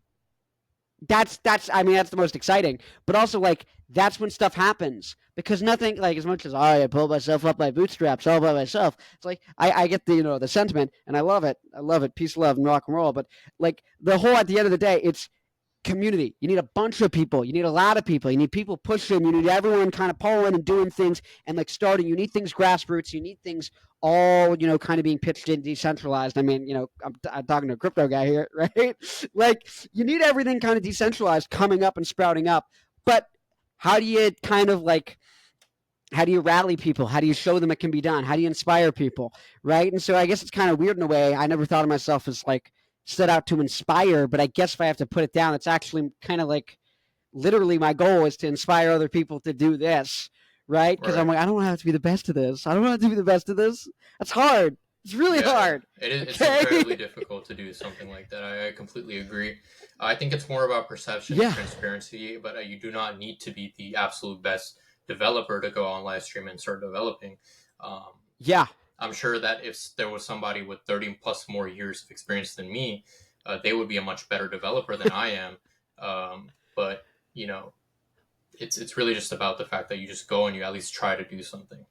that's I mean that's the most exciting, but also like that's when stuff happens because nothing like as much as I pull myself up by bootstraps all by myself. It's like I get the sentiment and I love it, peace, love, and rock and roll. But like the whole at the end of the day, it's community. You need a bunch of people. You need a lot of people. You need people pushing. You need everyone kind of pulling and doing things and like starting. You need things grassroots. You need things all kind of being pitched in decentralized. I mean, I'm talking to a crypto guy here, right? Like you need everything kind of decentralized coming up and sprouting up. But how do you kind of like how do you rally people? How do you show them it can be done? How do you inspire people? Right. And so I guess it's kind of weird in a way. I never thought of myself as like set out to inspire, but I guess if I have to put it down, it's actually kind of like literally my goal is to inspire other people to do this. Right. Because I'm Right. like, I don't have to be the best of this. I don't have to be the best of this. That's hard. It's really Yeah, yeah. hard. It's Okay. incredibly difficult to do something like that. I completely agree. I think it's more about perception and Yeah. transparency, but you do not need to be the absolute best developer to go on live stream and start developing. Um, Yeah. I'm sure that if there was somebody with 30 plus more years of experience than me, they would be a much better developer than I am. But you know, it's really just about the fact that you just go and you at least try to do something.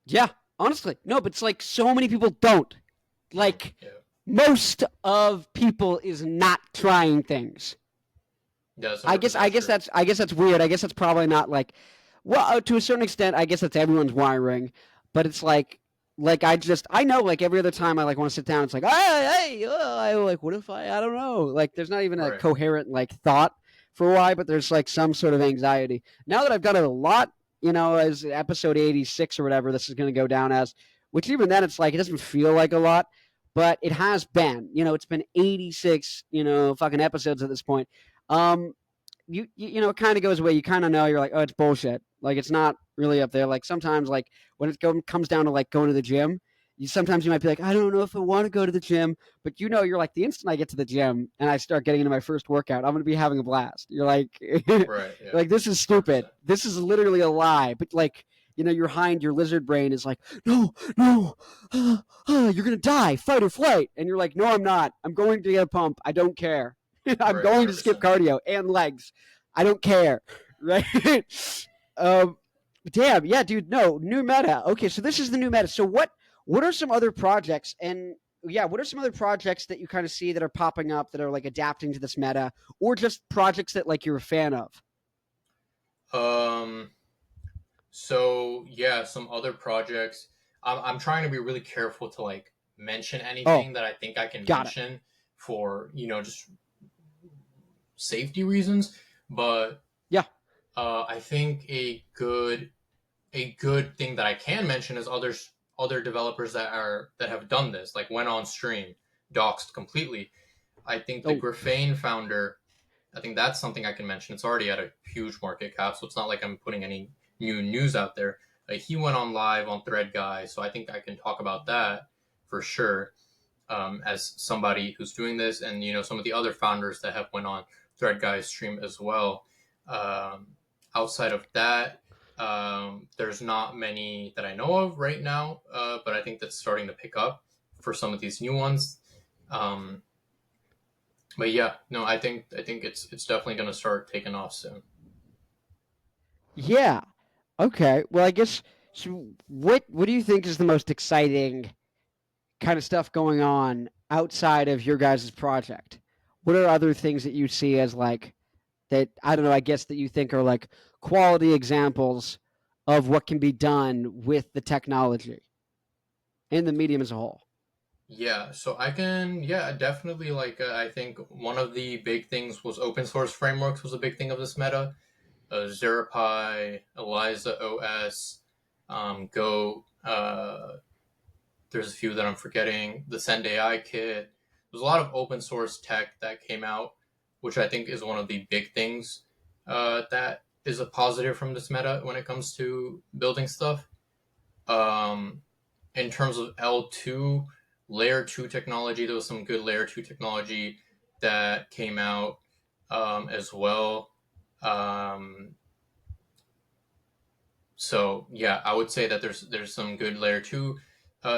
Yeah. Honestly, no, but it's like so many people don't. Like Yeah, most of people is not trying things. yeah, that's I 100 guess percent I guess true. that's I guess that's weird. I guess that's probably not like well, to a certain extent, I guess that's everyone's wiring, but it's like I know like every other time I like want to sit down, it's like I like what if I don't know like there's not even a Right. coherent like thought for why, but there's like some sort of anxiety. Now that I've done it a lot, as episode 86 or whatever this is going to go down as, which even then it's like it doesn't feel like a lot, but it has been. It's been 86 fucking episodes at this point. Um, it kind of goes away. You kind of know you're like, oh, it's bullshit. Like it's not really up there. Like sometimes, like when comes down to like going to the gym, sometimes you might be like, I don't know if I want to go to the gym, but you're like the instant I get to the gym and I start getting into my first workout, I'm gonna be having a blast. You're like, Right. Yeah. like this is stupid. 100%. This is literally a lie. But like your hind, your lizard brain is like, no, no, you're gonna die, fight or flight, and you're like, no, I'm not. I'm going to get a pump. I don't care. I'm Right. going to skip 100%. cardio and legs. I don't care. Right? um, damn. Yeah, dude. No, new meta. Okay, so this is the new meta. So what are some other projects and yeah, what are some other projects that you kind of see that are popping up that are like adapting to this meta, or just projects that like you're a fan of? Um. So yeah, some other projects. I'm trying to be really careful to like mention Oh, anything that I think I can got it. mention for just safety reasons. But Yeah. I think a good thing that I can mention is other developers that have done this, like went on stream, doxed completely. I think the Oh, Grafane founder, I think that's something I can mention. It's already at a huge market cap, so it's not like I'm putting any new news out there. He went on live on Thread Guy, so I think I can talk about that for sure. As somebody who's doing this, and some of the other founders that have went on Thread Guy's stream as well. Um, Outside of that, there's not many that I know of right now, but I think that's starting to pick up for some of these new ones. Um, but yeah, no, I think it's definitely going to start taking off soon. yeah. Okay. Well, I guess. So, what do you think is the most exciting kind of stuff going on outside of your guys' project? What are other things that you see as like that? I don't know. I guess that you think are like quality examples of what can be done with the technology and the medium as a whole. Yeah, so I can, yeah, definitely. Like, I think one of the big things was open source frameworks was a big thing of this meta. Zerapy, Eliza OS, Go. There's a few that I'm forgetting. The Send AI kit. There's a lot of open source tech that came out, which I think is one of the big things that is a positive from this meta when it comes to building stuff. Um, in terms of L2, layer 2 technology, there was some good layer 2 technology that came out as well. Um, so yeah, I would say that there's some good layer 2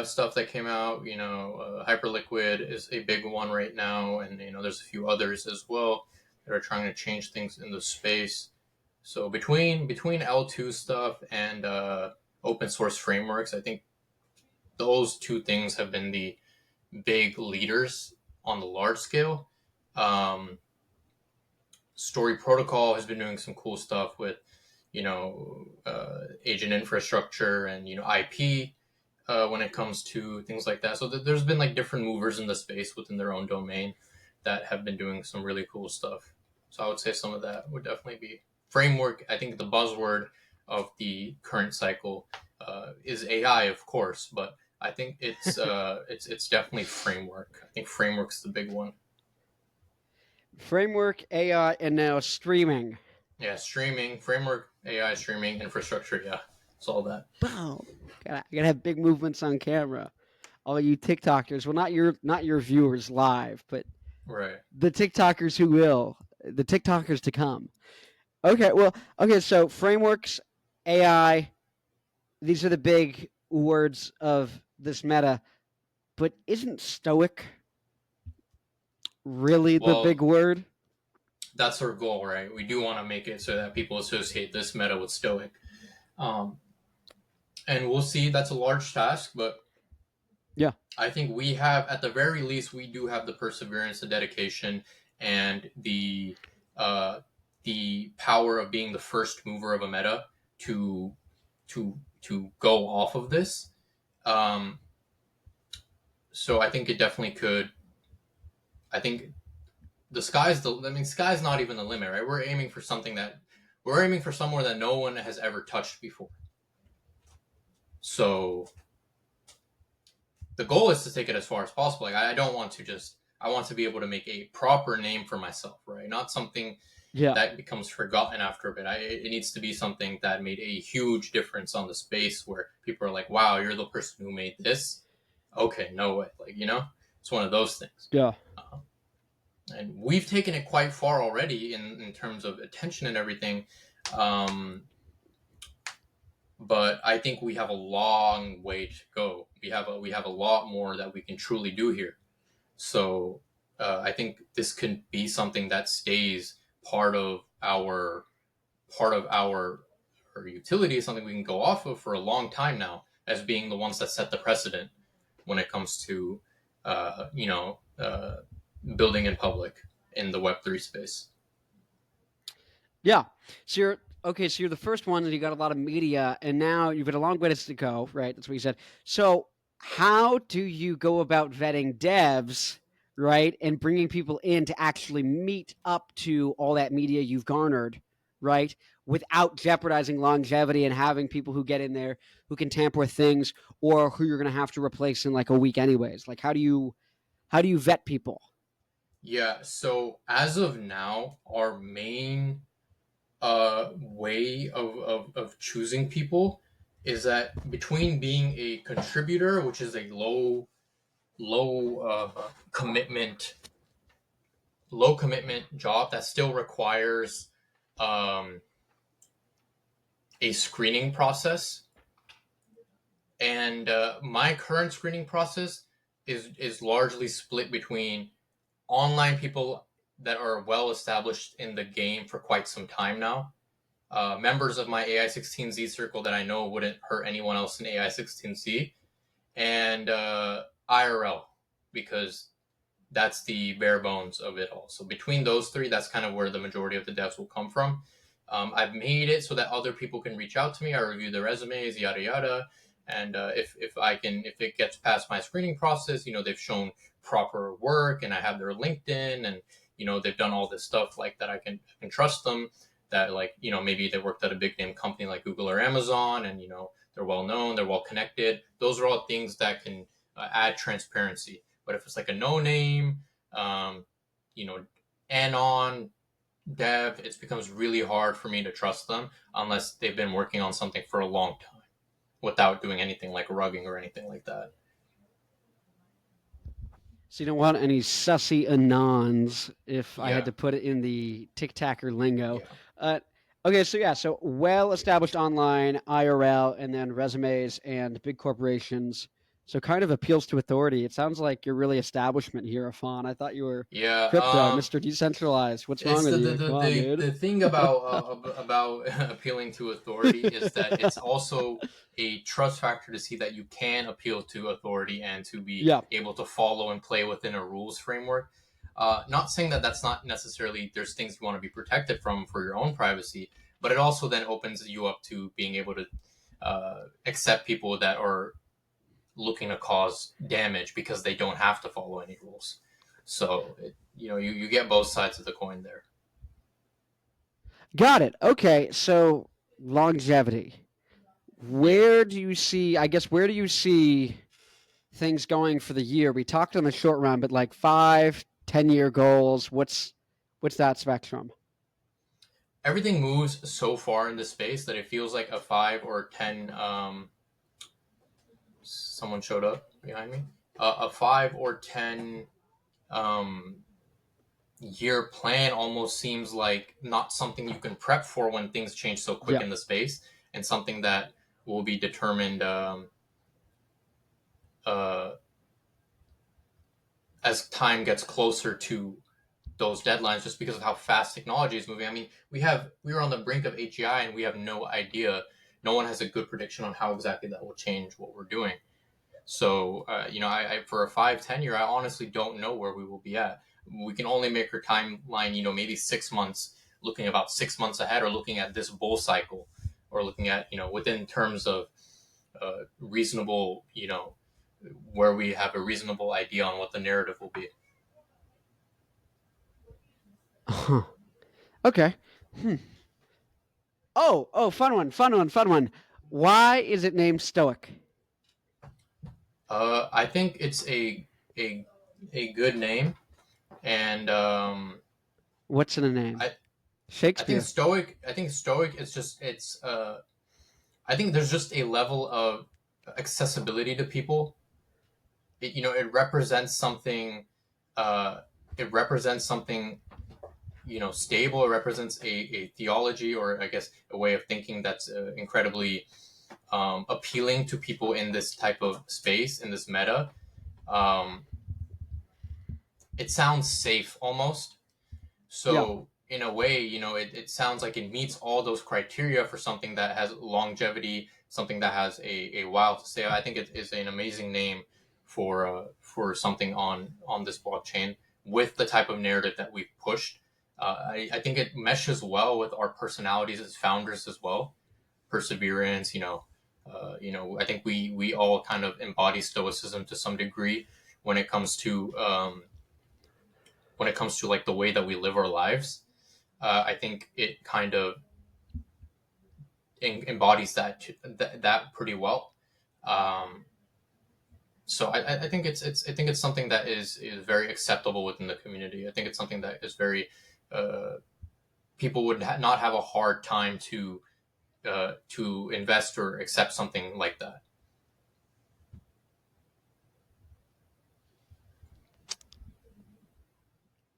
stuff that came out. Hyperliquid is a big one right now, and there's a few others as well that are trying to change things in the space. So between L2 stuff and open source frameworks, I think those two things have been the big leaders on the large scale. Um, Story Protocol has been doing some cool stuff with, agent infrastructure and IP when it comes to things like that. So there's been like different movers in the space within their own domain that have been doing some really cool stuff. So I would say some of that would definitely be framework. I think the buzzword of the current cycle is AI, of course, but I think it's definitely framework. I think framework's the big one. Framework, AI, and now streaming. Yeah, streaming, framework, AI, streaming, infrastructure. Yeah, it's all that. Boom. I gotta have big movements on camera. all you TikTokers. Well, not your viewers live, but Right. the TikTokers who will, the TikTokers to come. Okay, well, okay, so frameworks, AI, these are the big words of this meta, but isn't Stoic really the big Well, word? that's our goal, right? We do want to make it so that people associate this meta with Stoic. Um, and we'll see. That's a large task, but Yeah. I think we have, at the very least, we do have the perseverance, the dedication, and uh, the power of being the first mover of a meta to to go off of this. Um, so I think it definitely could. I think the sky's the. I mean, sky's not even the limit, right? We're aiming for somewhere that no one has ever touched before. So the goal is to take it as far as possible. Like I don't want to just. I want to be able to make a proper name for myself, right? Not something Yeah. that becomes forgotten after a bit. It needs to be something that made a huge difference on the space where people are like, "Wow, you're the person who made this." Okay, no way. Like it's one of those things. Yeah. Um, and we've taken it quite far already in terms of attention and everything. Um, but I think we have a long way to go. We have a lot more that we can truly do here. So I think this can be something that stays part of our part of our utility, something we can go off of for a long time now, as being the ones that set the precedent when it comes to uh, you know uh, building in public in the Web3 space. Yeah. So you're okay. So you're the first one, and you got a lot of media, and now you've got a long ways to go, right? That's what you said. So how do you go about vetting devs, right, and bringing people in to actually meet up to all that media you've garnered, right, without jeopardizing longevity and having people who get in there who can tamper with things or who you're going to have to replace in like a week, anyways? Like, how do you vet people? Yeah. So as of now, our main way of choosing people is that between being a contributor, which is a low commitment low commitment job that still requires um, a screening process. And my current screening process is largely split between online people that are well established in the game for quite some time now. Members of my AI16Z circle that I know wouldn't hurt anyone else in AI16Z, and IRL, because that's the bare bones of it all. So between those three, that's kind of where the majority of the devs will come from. I've made it so that other people can reach out to me. I review their resumes, yada yada, and if it gets past my screening process, they've shown proper work, and I have their LinkedIn, and they've done all this stuff like that. I can trust them. That like maybe they worked at a big name company like Google or Amazon, and they're well known, they're well connected. Those are all things that can add transparency. But if it's like a no name, you know, anon dev, it becomes really hard for me to trust them unless they've been working on something for a long time without doing anything like rugging or anything like that. So you don't want any sussy anons, if I had Yeah, to put it in the tic-tacker lingo. yeah. Uh, okay, so yeah, so well-established online, IRL, and then resumes and big corporations. So kind of appeals to authority. It sounds like you're really establishment here, Affaan. I thought you were Yeah, crypto, Mr. Decentralized. What's wrong it's with the the, you? the, Come on, the, dude. the thing about appealing to authority is that it's also a trust factor to see that you can appeal to authority and to be Yeah, able to follow and play within a rules framework. Not saying that that's not necessarily there's things you want to be protected from for your own privacy, but it also then opens you up to being able to accept people that are looking to cause damage because they don't have to follow any rules. So you get both sides of the coin there. got it. Okay, so longevity. Yeah. Where do you see things going for the year? We talked on the short run, but like 5, 10 year goals. What's that spectrum? Everything moves so far in this space that it feels like a 5 or 10. Someone showed up behind me. a 5 or 10 um, year plan almost seems like not something you can prep for when things change so quick Yeah. in the space, and something that will be determined uh, as time gets closer to those deadlines, just because of how fast technology is moving. I mean, we were on the brink of AGI, and we have no idea. No one has a good prediction on how exactly that will change what we're doing. So, I for a 5, 10 year, I honestly don't know where we will be at. We can only make our timeline, maybe 6 months, looking about 6 months ahead, or looking at this bull cycle, or looking at, within terms of reasonable, where we have a reasonable idea on what the narrative will be. Huh. Okay. Hmm. Oh, fun one, fun one, fun one. Why is it named Stoic? I think it's a a good name, and What's in the name? I I think Shakespeare. Stoic. I think Stoic is just I think there's just a level of accessibility to people. It represents something. Uh, it represents something, stable. It represents a theology, or I guess a way of thinking that's incredibly appealing to people in this type of space, in this meta. Um, it sounds safe almost. Yeah. So in a way, it sounds like it meets all those criteria for something that has longevity, something that has a while to stay. I think it is an amazing name for something on this blockchain, with the type of narrative that we've pushed. I think it meshes well with our personalities as founders as well. Perseverance, I think we all kind of embody stoicism to some degree when it comes to like the way that we live our lives. I think it kind of embodies that pretty well. Um, so I think it's something that is very acceptable within the community. I think it's something that is very uh, people would not have a hard time to invest or accept something like that.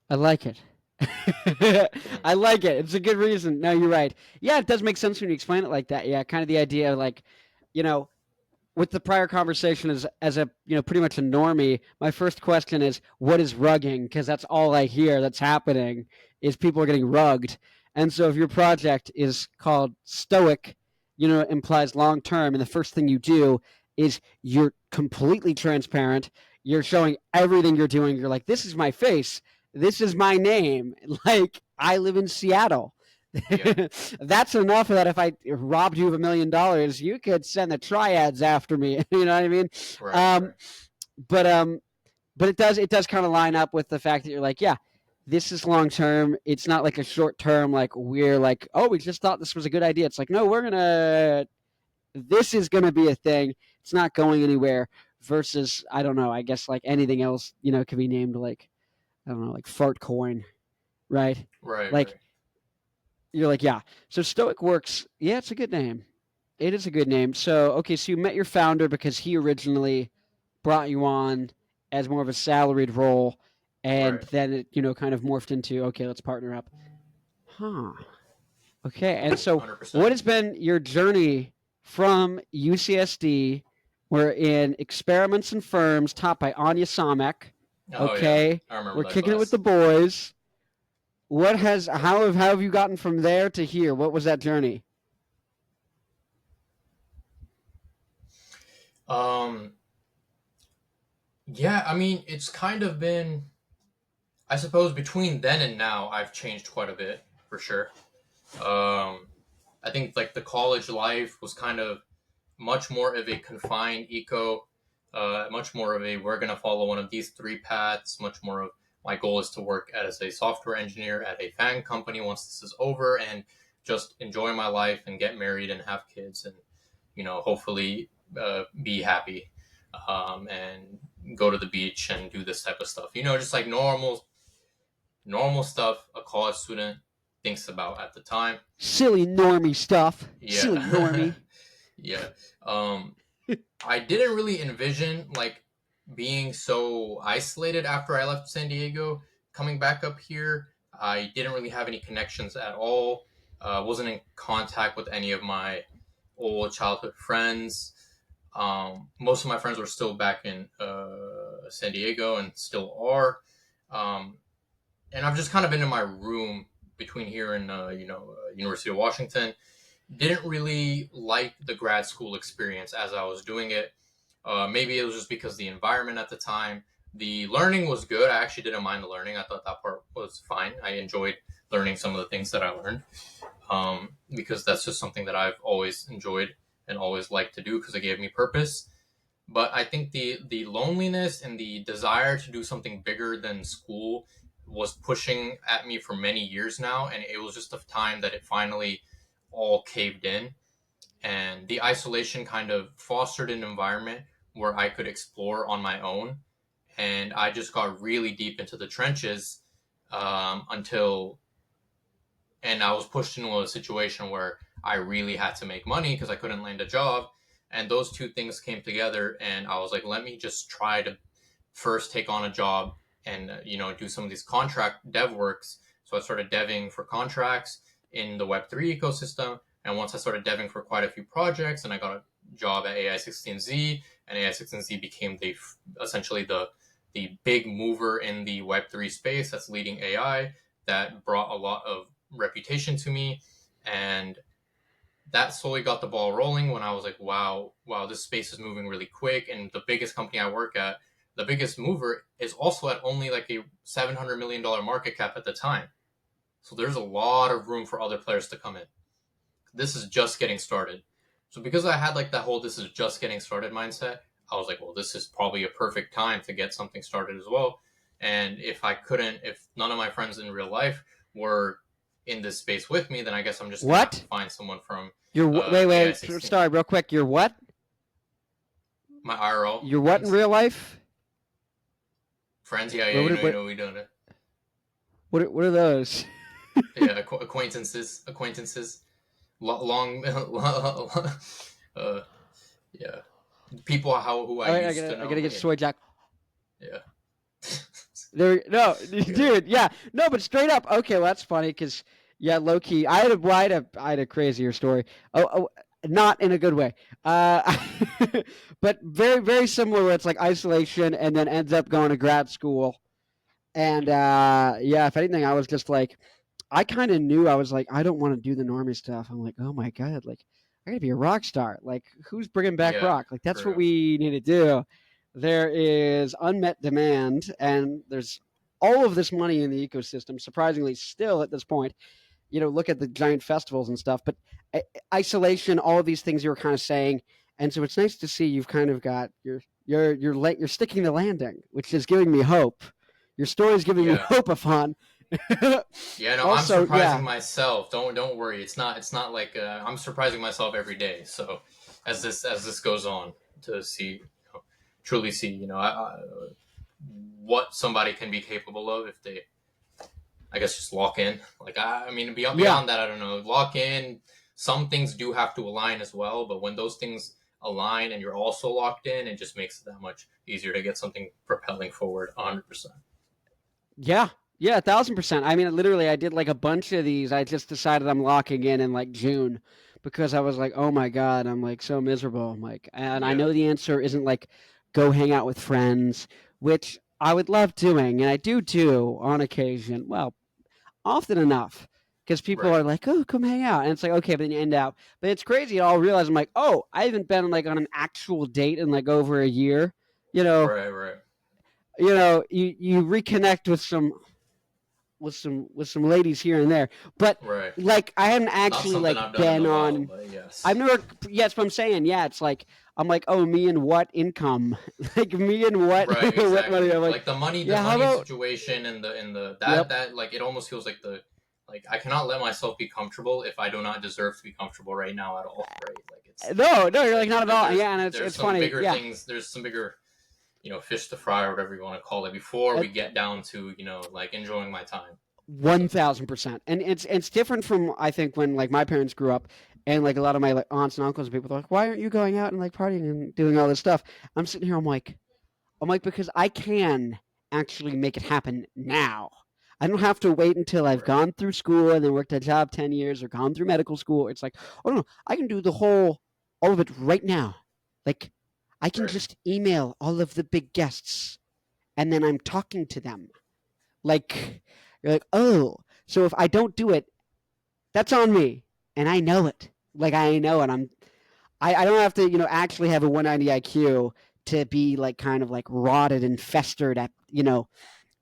I like it. Mm. I like it. It's a good reason. No, you're right. Yeah, it does make sense when you explain it like that. Yeah, kind of the idea of like, you know, with the prior conversation as a pretty much a normie, my first question is what is rugging? Because that's all I hear that's happening is people are getting rugged. And so if your project is called Stoic, it implies long term, and the first thing you do is you're completely transparent. You're showing everything you're doing. You're like, this is my face. This is my name. Like I live in Seattle. Yeah. That's enough that if I robbed you of $1 million, you could send the triads after me. You know what I mean? Right. Um, Right. but it does kind of line up with the fact that you're like, yeah, this is long term. It's not like a short term. Like we're like, oh, we just thought this was a good idea. It's like, no, this is gonna be a thing. It's not going anywhere. Versus, I don't know. I guess like anything else, could be named like I don't know, like fart coin, right? Right. Like Right. you're like, yeah. So Stoic works. Yeah, it's a good name. It is a good name. So, okay, so you met your founder because he originally brought you on as more of a salaried role, and Right. then it, kind of morphed into, okay, let's partner up. Huh. Okay, and so 100%. what has been your journey from UCSD? We're in experiments and firms taught by Anya Samek. Oh yeah, Okay, I remember we're that kicking it with class. the boys. How have you gotten from there to here? What was that journey? Um, yeah, I mean, it's kind of been, I suppose, between then and now, I've changed quite a bit for sure. Um, I think like the college life was kind of much more of a confined eco, much more of a we're gonna follow one of these three paths. Much more of my goal is to work as a software engineer at a fan company once this is over, and just enjoy my life and get married and have kids, and hopefully be happy, and go to the beach and do this type of stuff. Just like normal stuff a college student thinks about at the time. Silly normie stuff. Silly Yeah. normie. Yeah. Um, I didn't really envision like being so isolated after I left San Diego, coming back up here, I didn't really have any connections at all. Wasn't in contact with any of my old childhood friends. Most of my friends were still back in San Diego and still are. Um, and I've just kind of been in my room between here and University of Washington. Didn't really like the grad school experience as I was doing it. Maybe it was just because the environment at the time. The learning was good. I actually didn't mind the learning. I thought that part was fine. I enjoyed learning some of the things that I learned, because that's just something that I've always enjoyed and always liked to do because it gave me purpose. But I think the loneliness and the desire to do something bigger than school was pushing at me for many years now, and it was just a time that it finally all caved in. And the isolation kind of fostered an environment where I could explore on my own. And I just got really deep into the trenches, until, and I was pushed into a situation where I really had to make money because I couldn't land a job. And those two things came together, and I was like, let me just try to first take on a job and do some of these contract dev works. So I started deving for contracts in the Web3 ecosystem. And once I started deving for quite a few projects, and I got a job at AI16Z, and AI16Z became essentially the big mover in the Web3 space that's leading AI, that brought a lot of reputation to me. And that slowly got the ball rolling when I was like, wow, this space is moving really quick. And the biggest company I work at, the biggest mover, is also at only like a $700 million market cap at the time. So there's a lot of room for other players to come in. This is just getting started. So because I had like that whole this is just getting started mindset, I was like, well, this is probably a perfect time to get something started as well. And if none of my friends in real life were in this space with me, then I guess I'm just gonna have to What? find someone from You're wait. AI16, Sorry, real quick. You're what? my IRL You're what in friends. real life? Friends, yeah, What? What? we done it. What are those? Yeah, acquaintances, long, uh, yeah, people who I All right, used to I know. gotta get soy jack. Yeah. There, no, Yeah. dude, yeah, no, but straight up, okay, well, that's funny because, yeah, low key, I had a crazier story. Oh, not in a good way. Uh, but very, very similar. Where it's like isolation, and then ends up going to grad school, and yeah, if anything, I was just like, I kind of knew I was like, I don't want to do the normie stuff. I'm like, oh my god, like I gotta be a rock star. Like who's bringing back Yeah, rock? Like that's what true. we need to do. There is unmet demand, and there's all of this money in the ecosystem. Surprisingly, still at this point, look at the giant festivals and stuff. But isolation, all of these things you were kind of saying, and so it's nice to see you've kind of got you're sticking the landing, which is giving me hope. Your story is giving me Yeah. hope, Affaan. Yeah, no, I'm Also, surprising yeah, myself. Don't worry. It's not like I'm surprising myself every day. So as this goes on, to see, truly see, what somebody can be capable of if they, I guess, just lock in. Like I mean, beyond yeah, beyond that, I don't know. Lock in. Some things do have to align as well, but when those things align and you're also locked in, it just makes it that much easier to get something propelling forward. 100%. yeah, yeah, 1,000%. I mean, literally, I did like a bunch of these. I just decided I'm locking in like June because I was like, oh my god, I'm like so miserable. I'm like, and I Yeah. know the answer isn't like go hang out with friends, which I would love doing, and I do on occasion. Well, often enough. Because people Right. are like, "Oh, come hang out," and it's like, okay, but then you end out. But it's crazy. I'll realize I'm like, "Oh, I haven't been like on an actual date in like over a year." You know, Right. Right. you reconnect with some ladies here and there, but Right. like I haven't Not actually something like I've done in been a while, on. but yes. I've never. Yeah, that's what I'm saying. Yeah, it's like I'm like, oh, me and what income? Like me and what Right, what money? I'm exactly. like, Like the yeah. How money about? situation and the that Yep. that like it almost feels like I cannot let myself be comfortable if I do not deserve to be comfortable right now at all, right? Like No, no, it's you're like like not at all. there's Yeah, and there's it's some funny. bigger Yeah, things, there's some bigger, fish to fry or whatever you want to call it before we get down to, like enjoying my time. So, 1,000%. And it's different from I think when like my parents grew up, and like a lot of my like aunts and uncles and people are like, why aren't you going out and like partying and doing all this stuff? I'm sitting here. I'm like, I'm like, because I can actually make it happen now. I don't have to wait until I've Right. gone through school and then worked a job 10 years or gone through medical school. It's like, oh no, I can do all of it right now. Like, I can Right. just email all of the big guests and then I'm talking to them. Like, you're like, oh, so if I don't do it, that's on me. And I know it. Like, I know it. I don't have to, actually have a 190 IQ to be like kind of like rotted and festered at,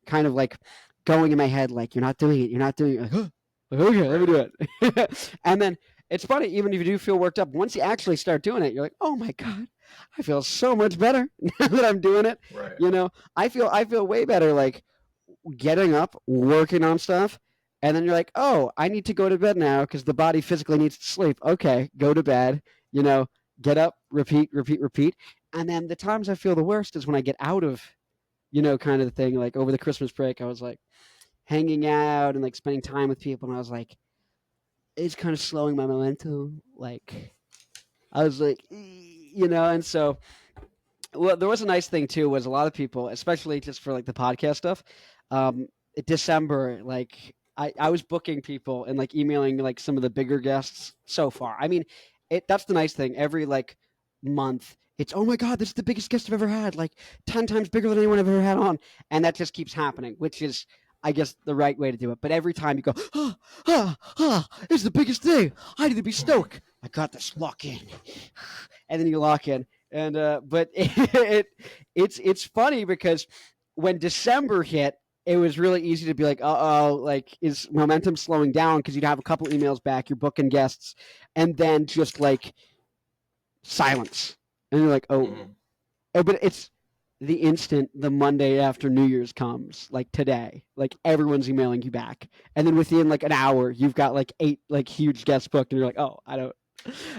kind of like going in my head, like, you're not doing it. You're not doing it. Like, huh. Like, okay, let me Right. do Right. it. And then it's funny, even if you do feel worked up, once you actually start doing it, you're like, oh my God, I feel so much better now that I'm doing it. Right. I feel way better like getting up, working on stuff, and then you're like, oh, I need to go to bed now because the body physically needs to sleep. Okay, go to bed, you know, get up, repeat, repeat, repeat. And then the times I feel the worst is when I get out of, kind of the thing. Like over the Christmas break, I was like hanging out and like spending time with people, and I was like, it's kind of slowing my momentum. Like, I was like, and so well, there was a nice thing too. Was a lot of people, especially just for like the podcast stuff. Um, December, like I was booking people and like emailing like some of the bigger guests so far. I mean, that's the nice thing. Every like month, it's oh my God, this is the biggest guest I've ever had. Like 10 times bigger than anyone I've ever had on, and that just keeps happening, which is. I guess the right way to do it. But every time you go, it's the biggest thing. I need to be Mhm. stoic. I got this. Lock in, and then you lock in, and but it's funny because when December hit, it was really easy to be like, uh oh, like is momentum slowing down because you'd have a couple emails back, you're booking guests, and then just like silence, and you're like, oh, Mhm. but it's the instant the Monday after New Year's comes, like today, like everyone's emailing you back, and then within like an hour, you've got like 8 like huge guests booked, and you're like, oh, I don't.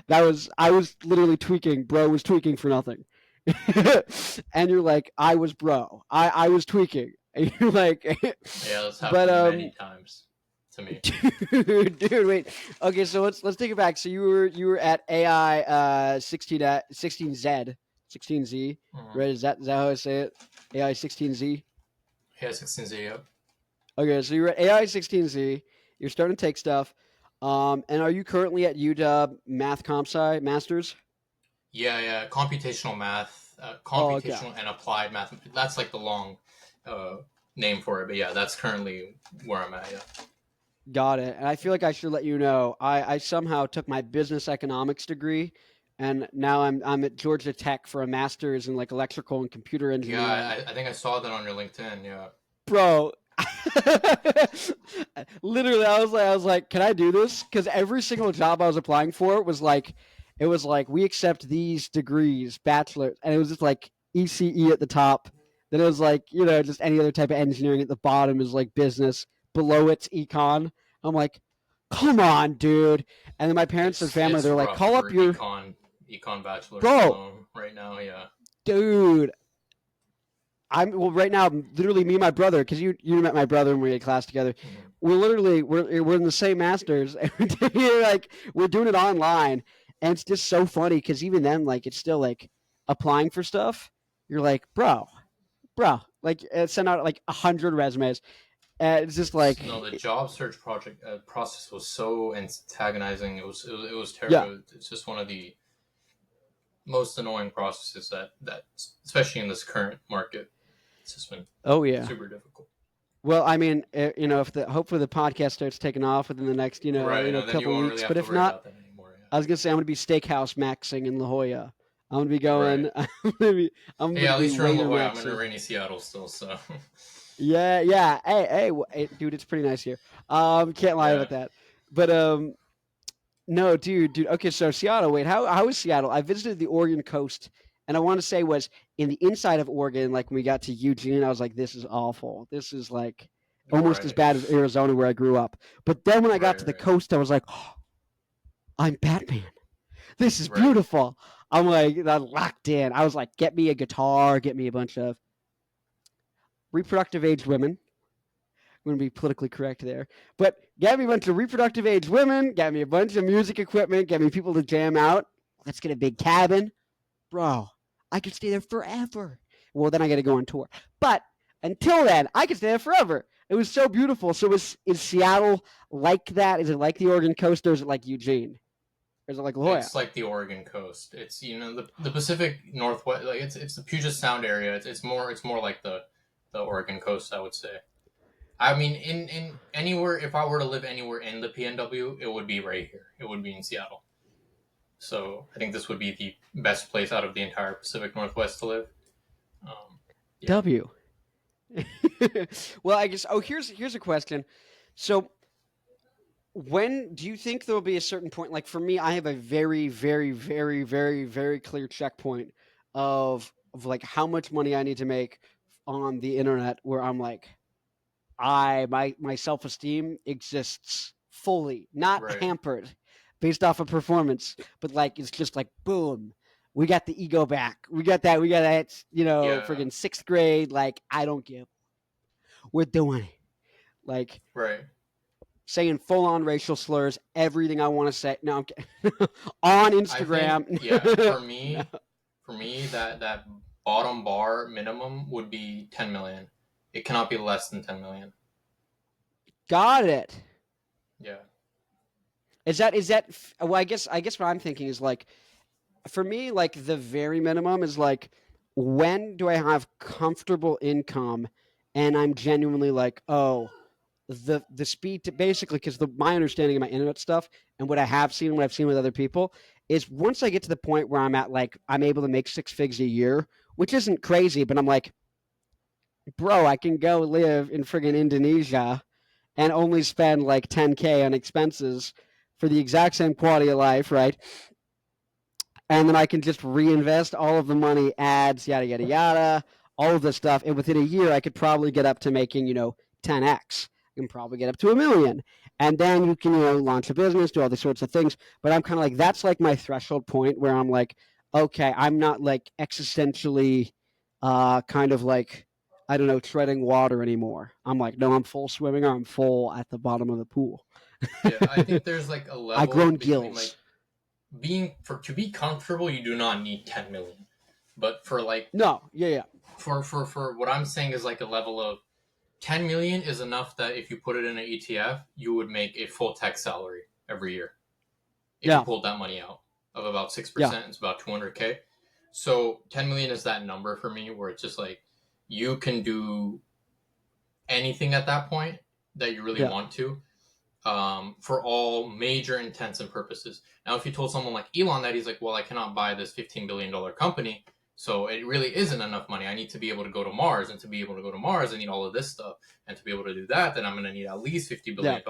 I was literally tweaking. Bro was tweaking for nothing. And you're like, I was bro. I was tweaking. And you're like, Yeah, that's but happened many times to me. dude, wait. Okay, so let's take it back. So you were at AI 16 16Z 16Z, Mhm. right? Is that how I say it? AI 16Z. Yeah, 16Z. Yep. Okay, so you're at AI 16Z. You're starting to take stuff. And are you currently at UW Math Comp Sci Masters? Yeah, yeah. Computational math, Oh, okay. computational and applied math. That's like the long uh, name for it. But yeah, that's currently where I'm at. Yeah. Got it. And I feel like I should let you know. I somehow took my business economics degree, and now I'm at Georgia Tech for a master's in like electrical and computer Yeah, engineering. I think I saw that on your LinkedIn. Yeah. Bro, literally, I was like, can I do this? Because every single job I was applying for was like, it was like we accept these degrees, bachelor, and it was just like ECE at the top. Then it was like just any other type of engineering at the bottom is like business. Below it's econ. I'm like, come on, dude. And then my parents and family, It's they're like, rough call up for your econ bachelors bro, alone right now. Yeah. dude. Well right now. Literally, me and my brother, because you met my brother when we had class together. Mhm. We're in the same masters, and we're doing it online, and it's just so funny because even then, like it's still like applying for stuff. You're like, bro, like send out like 100 resumes. It's just like, No, the job search project process was so antagonizing. It was yeah, terrible. It's just one of the most annoying processes that especially in this current market, it's just been oh yeah. super difficult. Well, I mean, if the hopefully the podcast starts taking off within the next Right. No, then you couple won't really weeks, have but to if worry not, about that anymore. I was gonna say I'm gonna be steakhouse maxing in La Jolla. I'm gonna be Yeah. Right. going. I'm Hey, gonna at be least you're in La waiter Jolla. I'm in maxing. rainy Seattle still, so Yeah, yeah. Hey, dude, it's pretty nice here. Can't lie yeah. about that. But no, dude. Okay, so Seattle. Wait, how is Seattle? I visited the Oregon coast, and I want to say was in the inside of Oregon. Like when we got to Eugene, I was like, this is awful. This is like almost as Right. bad as Arizona where I grew up. But then when I got Right. to the Right. coast, I was like, oh, I'm Batman. This is Right. beautiful. I'm like locked in. I was like, get me a guitar, get me a bunch of reproductive age women. I'm going to be politically correct there. But get me a bunch of reproductive age women, get me a bunch of music equipment, get me people to jam out. Let's get a big cabin. Bro, I could stay there forever. Well, then I got to go on tour. But until then, I could stay there forever. It was so beautiful. So is Seattle like that? Is it like the Oregon Coast, or is it like Eugene? Or is it like La Jolla? It's like the Oregon coast. It's the Pacific Northwest. Like it's the Puget Sound area. It's more like the Oregon coast. I would say. I mean, in anywhere, if I were to live anywhere in the PNW, it would be right here. It would be in Seattle. So I think this would be the best place out of the entire Pacific Northwest to live. Yeah. W. Well, I guess. Oh, here's a question. So, when do you think there will be a certain point? Like for me, I have a very, very, very, very, very clear checkpoint of like how much money I need to make on the internet, where I'm like, my self esteem exists fully, not Right. hampered based off of performance, but like it's just like boom, we got the ego back. We got that. We got that. Yeah. Friggin' sixth grade. Like I don't give. We're doing it. Like Right. saying full on racial slurs, everything I want to say. No, I'm kidding. On I think Instagram. yeah. For No. me, that bottom bar minimum would be 10 million. It cannot be less than 10 million. Got it. Yeah. Is that well, I guess what I'm thinking is like for me, like the very minimum is like when do I have comfortable income and I'm genuinely like, oh, the speed to basically because my understanding of my internet stuff and what I have seen, what I've seen with other people is once I get to the point where I'm at like I'm able to make 6 figures a year, which isn't crazy, but I'm like, bro, I can go live in friggin' Indonesia and only spend like 10K on expenses for the exact same quality of life, right? And then I can just reinvest all of the money, ads, yada yada yada, all of this stuff. And within a year, I could probably get up to making 10x. You can probably get up to 1 million, and then you can launch a business, do all these sorts of things. But I'm kind of like that's like my threshold point where I'm like, okay, I'm not like existentially, kind of like I don't know, treading water anymore. I'm like, no, I'm full swimming or I'm full at the bottom of the pool. Yeah. I think there's like a I level grown between like gills. to be comfortable, you do not need 10 million. But for like No, yeah, yeah, for what I'm saying is like a level of 10 million is enough that if you put it in an ETF, you would make a full tech salary every year if you yeah, pulled that money out of about yeah, 6%. It's about 200K. So 10 million is that number for me where it's just like you can do anything at that point that you really yeah, want to, for all major intents and purposes. Now, if you told someone like Elon that, he's like, well, I cannot buy this $15 billion company, so it really isn't enough money. I need to be able to go to Mars, and to be able to go to Mars, I need all of this stuff, and to be able to do that, then I'm going to need at least yeah. $50 billion.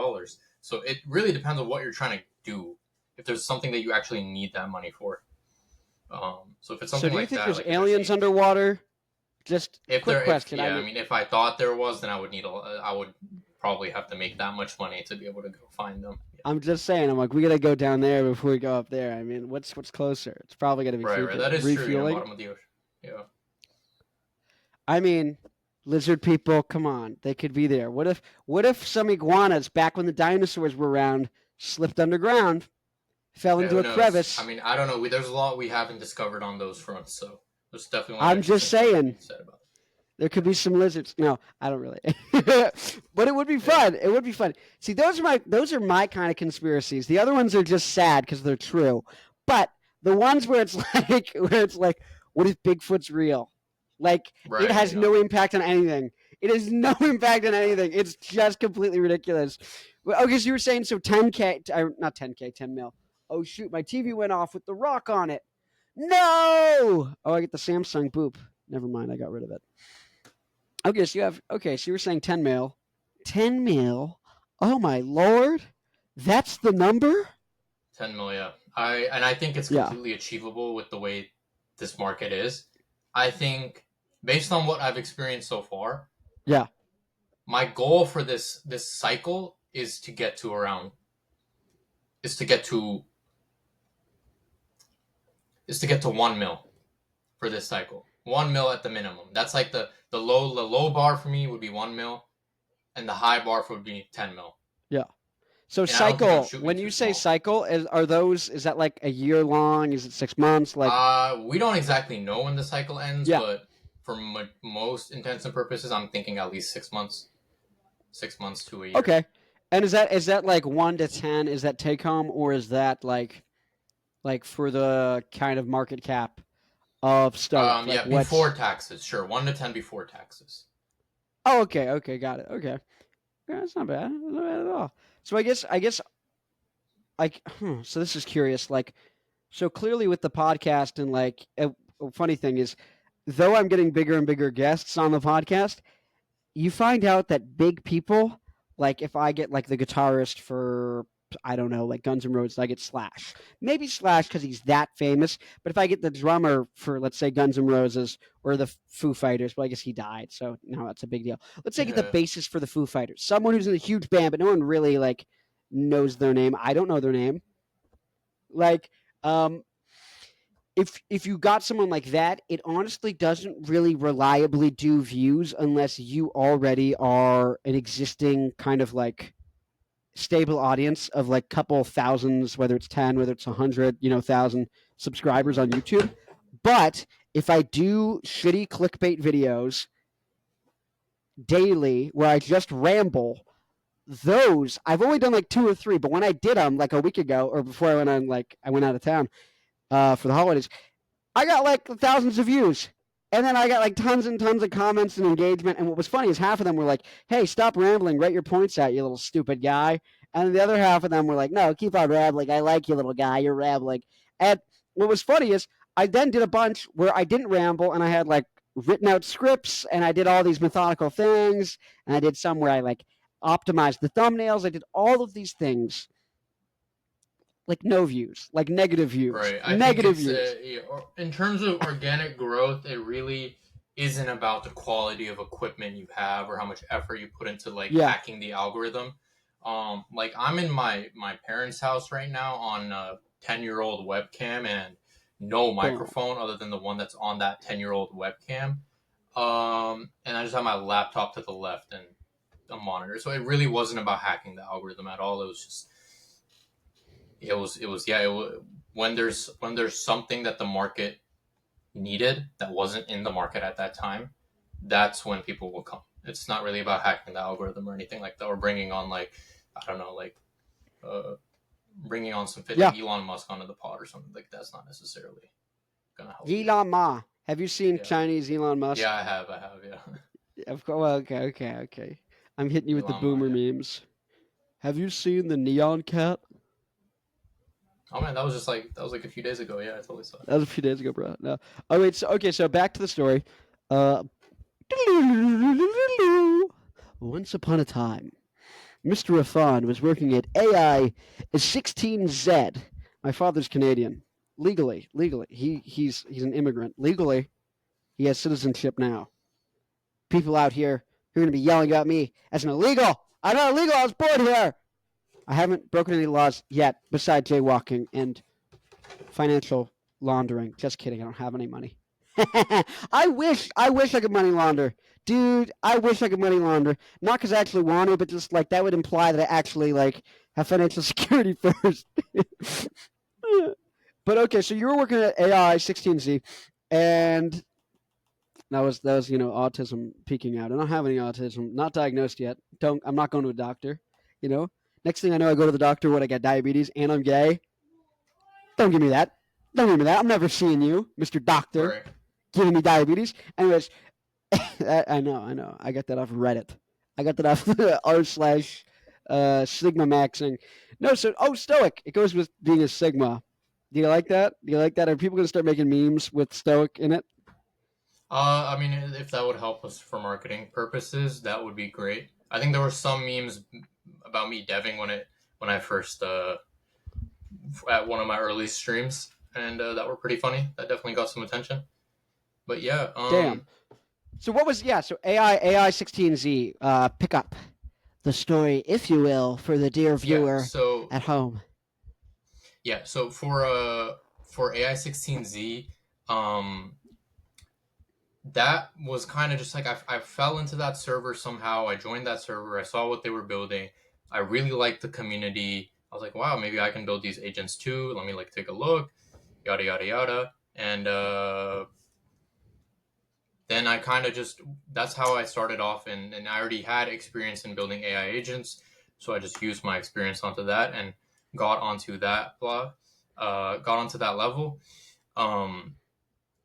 So it really depends on what you're trying to do. If there's something that you actually need that money for, so if it's So something do you like think that, there's like if there's aliens underwater? Just if quick there if question. I yeah, I mean, mean, if I thought there was, then I would probably have to make that much money to be able to go find them. Yeah. I'm just saying. I'm like, we gotta go down there before we go up there. I mean, what's closer? It's probably gonna be Right, right. That is true. refueling. Bottom of the ocean. Yeah. I mean, lizard people, come on, they could be there. What if some iguanas back when the dinosaurs were around slipped underground, fell Yeah, into who a knows? I crevice? mean, I don't know. There's a lot we haven't discovered on those fronts, so there's definitely a lot of I'm just interesting stuff to saying. be said about There could be some lizards. No, I don't really. But it would be it. Yeah. fun. It would be fun. See, those are my kind of conspiracies. The other ones are just sad because they're true. But the ones where it's like, what if Bigfoot's real? Like it Right. has no impact on anything. It has no impact on anything. It's just completely ridiculous. Okay, so you were saying so 10K, not 10K, 10 mil. Oh shoot, my TV went off with the rock on it. No. Oh, I get the Samsung boop. Never mind, I got rid of it. So you were saying 10 mil. 10 mil? Oh my lord. That's the number? 10 million. I think it's Yeah. completely achievable with the way this market is. I think based on what I've experienced so far, Yeah. my goal for this cycle is to get to is to get to 1 mil for this cycle. 1 mil at the minimum. That's like the low bar for me would be 1 mil, and the high bar for would be 10 mil. Yeah. So And I don't think I'm cycle, shooting when too you say small. cycle, is that like a year long? Is it 6 months? Like We don't exactly know when the cycle ends, yeah. but for most intents and purposes, I'm thinking at least 6 months. 6 months to a year. Okay. And is that like 1 to 10? Is that take home, or is that like for the kind of market cap of Stoic? Like Yeah, before what's? taxes, sure. 1 to 10 before taxes. Oh, okay, okay, got it. Okay, yeah, that's not bad. That's not bad at all. So I guess like so this is curious. Like so clearly with the podcast and like a funny thing is, though I'm getting bigger and bigger guests on the podcast, you find out that big people, like if I get like the guitarist for I don't know, like Guns N' Roses, I get Slash. Maybe Slash because he's that famous. But if I get the drummer for, let's say, Guns N' Roses or the Foo Fighters, well, I guess he died, so now that's a big deal. Let's say I get the Yeah. bassist for the Foo Fighters, someone who's in a huge band, but no one really like knows their name. I don't know their name. Like, um, if you got someone like that, it honestly doesn't really reliably do views unless you already are an existing kind of like stable audience of like couple thousands, whether it's 10, whether it's 100, thousand subscribers on YouTube. But if I do shitty clickbait videos daily where I just ramble, those I've only done like 2 or 3, but when I did them like a week ago or before I went out of town for the holidays, I got like thousands of views. And then I got like tons and tons of comments and engagement. And what was funny is half of them were like, hey, stop rambling, write your points out, you little stupid guy. And the other half of them were like, no, keep on rambling. I like you, little guy. You're rambling. And what was funny is I then did a bunch where I didn't ramble and I had like written out scripts and I did all these methodical things. And I did some where I like optimized the thumbnails. I did all of these things like no views, like negative views, Right. I think negative it's views. in terms of organic growth, it really isn't about the quality of equipment you have or how much effort you put into like Yeah. hacking the algorithm. Like I'm in my parents' house right now on a 10-year-old webcam and no Boom. microphone other than the one that's on that 10-year-old webcam. And I just have my laptop to the left and a monitor. So it really wasn't about hacking the algorithm at all. It was just when there's something that the market needed that wasn't in the market at that time, that's when people will come. It's not really about hacking the algorithm or anything like that, or bringing on like I don't know, like uh, bringing on some fit Yeah. like Elon Musk onto the pod or something like that's not necessarily gonna help you. Elon Ma. Have you seen Yeah, Chinese Elon yeah, Musk? I have, yeah. Of course. Well, okay, okay, okay. I'm hitting you with the Elon Ma, boomer yeah. memes. Have you seen the Neon Cat? Oh man, that was like a few days ago. Yeah, I totally saw it. That was a few days ago, bro. No. Oh wait. So okay. So back to the story. Uh, once upon a time, Mr. Affaan was working at AI 16Z. My father's Canadian. Legally. He's an immigrant. Legally, he has citizenship now. People out here who are going to be yelling at me as an illegal. I'm not illegal. I was born here. I haven't broken any laws yet besides jaywalking and financial laundering. Just kidding. I don't have any money. I wish I could money launder. Dude, I wish I could money launder. Not because I actually want to, but just like that would imply that I actually like have financial security first. But okay, so you were working at AI 16Z, and that was autism peeking out. I don't have any autism, not diagnosed yet. I'm not going to a doctor. You know, next thing I know, I go to the doctor when I get diabetes and I'm gay. Don't give me that. Don't give me that. I'm never seeing you, Mister Doctor, Right. giving me diabetes. Anyways, I know. I got that off Reddit. I got that off r slash Sigma maxing. No, so Stoic. It goes with being a Sigma. Do you like that? Do you like that? Are people gonna start making memes with Stoic in it? I mean, if that would help us for marketing purposes, that would be great. I think there were some memes about me deving when I first at one of my early streams, and that were pretty funny. That definitely got some attention. But yeah, Damn. So what was so AI 16Z pick up the story, if you will, for the dear yeah. viewer So at home. yeah, so for AI16Z, um, that was kind of just like I fell into that server somehow. I joined that server. I saw what they were building. I really liked the community. I was like, wow, maybe I can build these agents too. Let me like take a look, yada yada yada. And then I kind of just, that's how I started off, and I already had experience in building AI agents, so I just used my experience onto that and got onto that level. Um,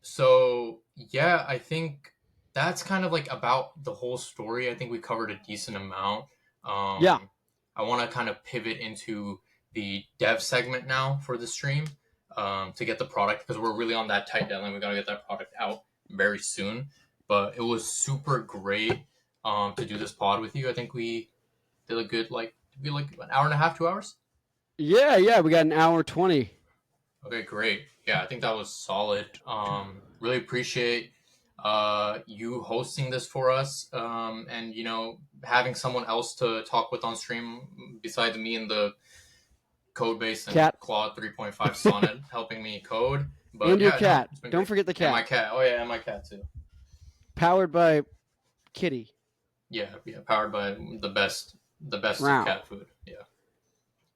so yeah, I think that's kind of like about the whole story. I think we covered a decent amount. Yeah. I want to kind of pivot into the dev segment now for the stream, to get the product, because we're really on that tight deadline. We got to get that product out very soon. But it was super great, to do this pod with you. I think we did a good, like, an hour and a half, 2 hours. Yeah. We got an hour 20. Okay, great. Yeah, I think that was solid. Really appreciate you hosting this for us, and having someone else to talk with on stream besides me and the code base and Cat. Claude 3.5 Sonnet helping me code. But And your yeah, cat. no, it's been Don't great. forget the And my cat. cat. Oh yeah, and my cat too. Powered by Kitty. Yeah, powered by the best Wow. of cat food. Yeah.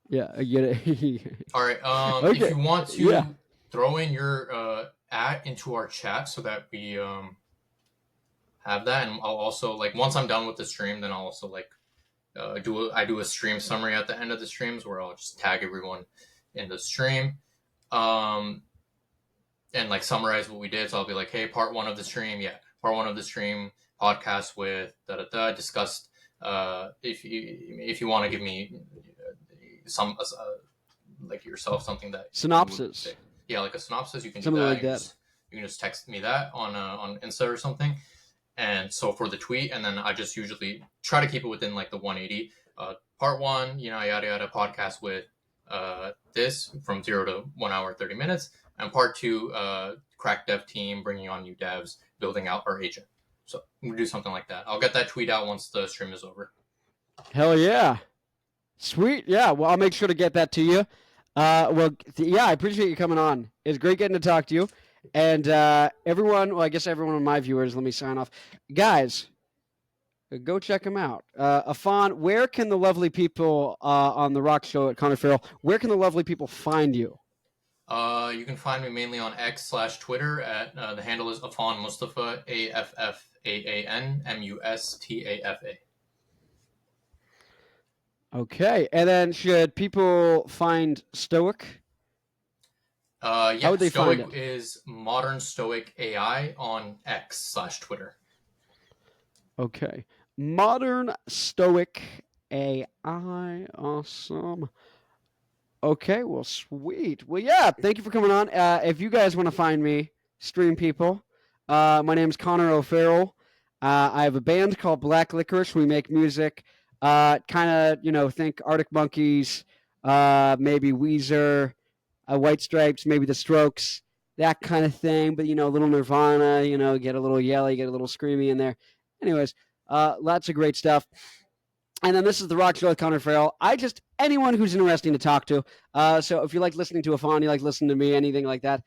Yeah, I get it. All right. Okay. If you want to Yeah. throw in your at into our chat so that we have that, and I'll also, like, once I'm done with the stream, then I'll also, like, do a stream summary at the end of the streams where I'll just tag everyone in the stream, and like summarize what we did. So I'll be like, hey, part one of the stream, podcast with discussed. If you want to give me some like yourself something that Synopsis. like a synopsis, you can Something do that. like that. You can just text me that on Insta or something. And so for the tweet, and then I just usually try to keep it within like the 180. Part one, yada yada, podcast with this from 0 to 1 hour 30 minutes, and part two, crack dev team bringing on new devs, building out our agent. So we'll do something like that. I'll get that tweet out once the stream is over. Hell yeah. Sweet. Yeah. Well, I'll make sure to get that to you. Yeah, I appreciate you coming on. It's great getting to talk to you. And everyone, well, I guess everyone of my viewers, let me sign off. Guys, go check him out. Affaan, where can the lovely people on the Rock Show at Connor Farrell, where can the lovely people find you? You can find me mainly on X/Twitter at the handle is Affaan Mustafa, AFFAAN MUSTAFA. Okay, and then should people find Stoic? Yeah, How would they Stoic find it? is Modern Stoic AI on X/Twitter. Okay, Modern Stoic AI, awesome. Okay, well, sweet. Well, yeah, thank you for coming on. If you guys want to find me, stream people, my name's Connor O'Farrell. I have a band called Black Licorice. We make music, kind of, think Arctic Monkeys, maybe Weezer, White Stripes, maybe The Strokes, that kind of thing. But, a little Nirvana, get a little yelly, get a little screamy in there. Anyways, lots of great stuff. And then this is the Rock Show with Connor Farrell. Anyone who's interesting to talk to. So if you like listening to Affaan, you like listening to me, anything like that,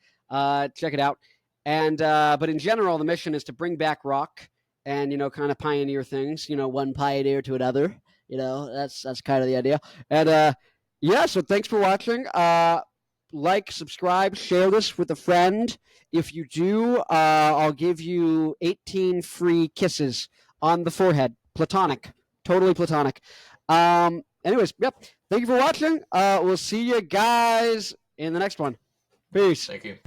check it out. And but in general, the mission is to bring back rock and kind of pioneer things. One pioneer to another. That's kind of the idea. And yeah, so thanks for watching. Like, subscribe, share this with a friend. If you do, I'll give you 18 free kisses on the forehead, platonic. Totally platonic. Anyways, yep. Thank you for watching. We'll see you guys in the next one. Peace. Thank you.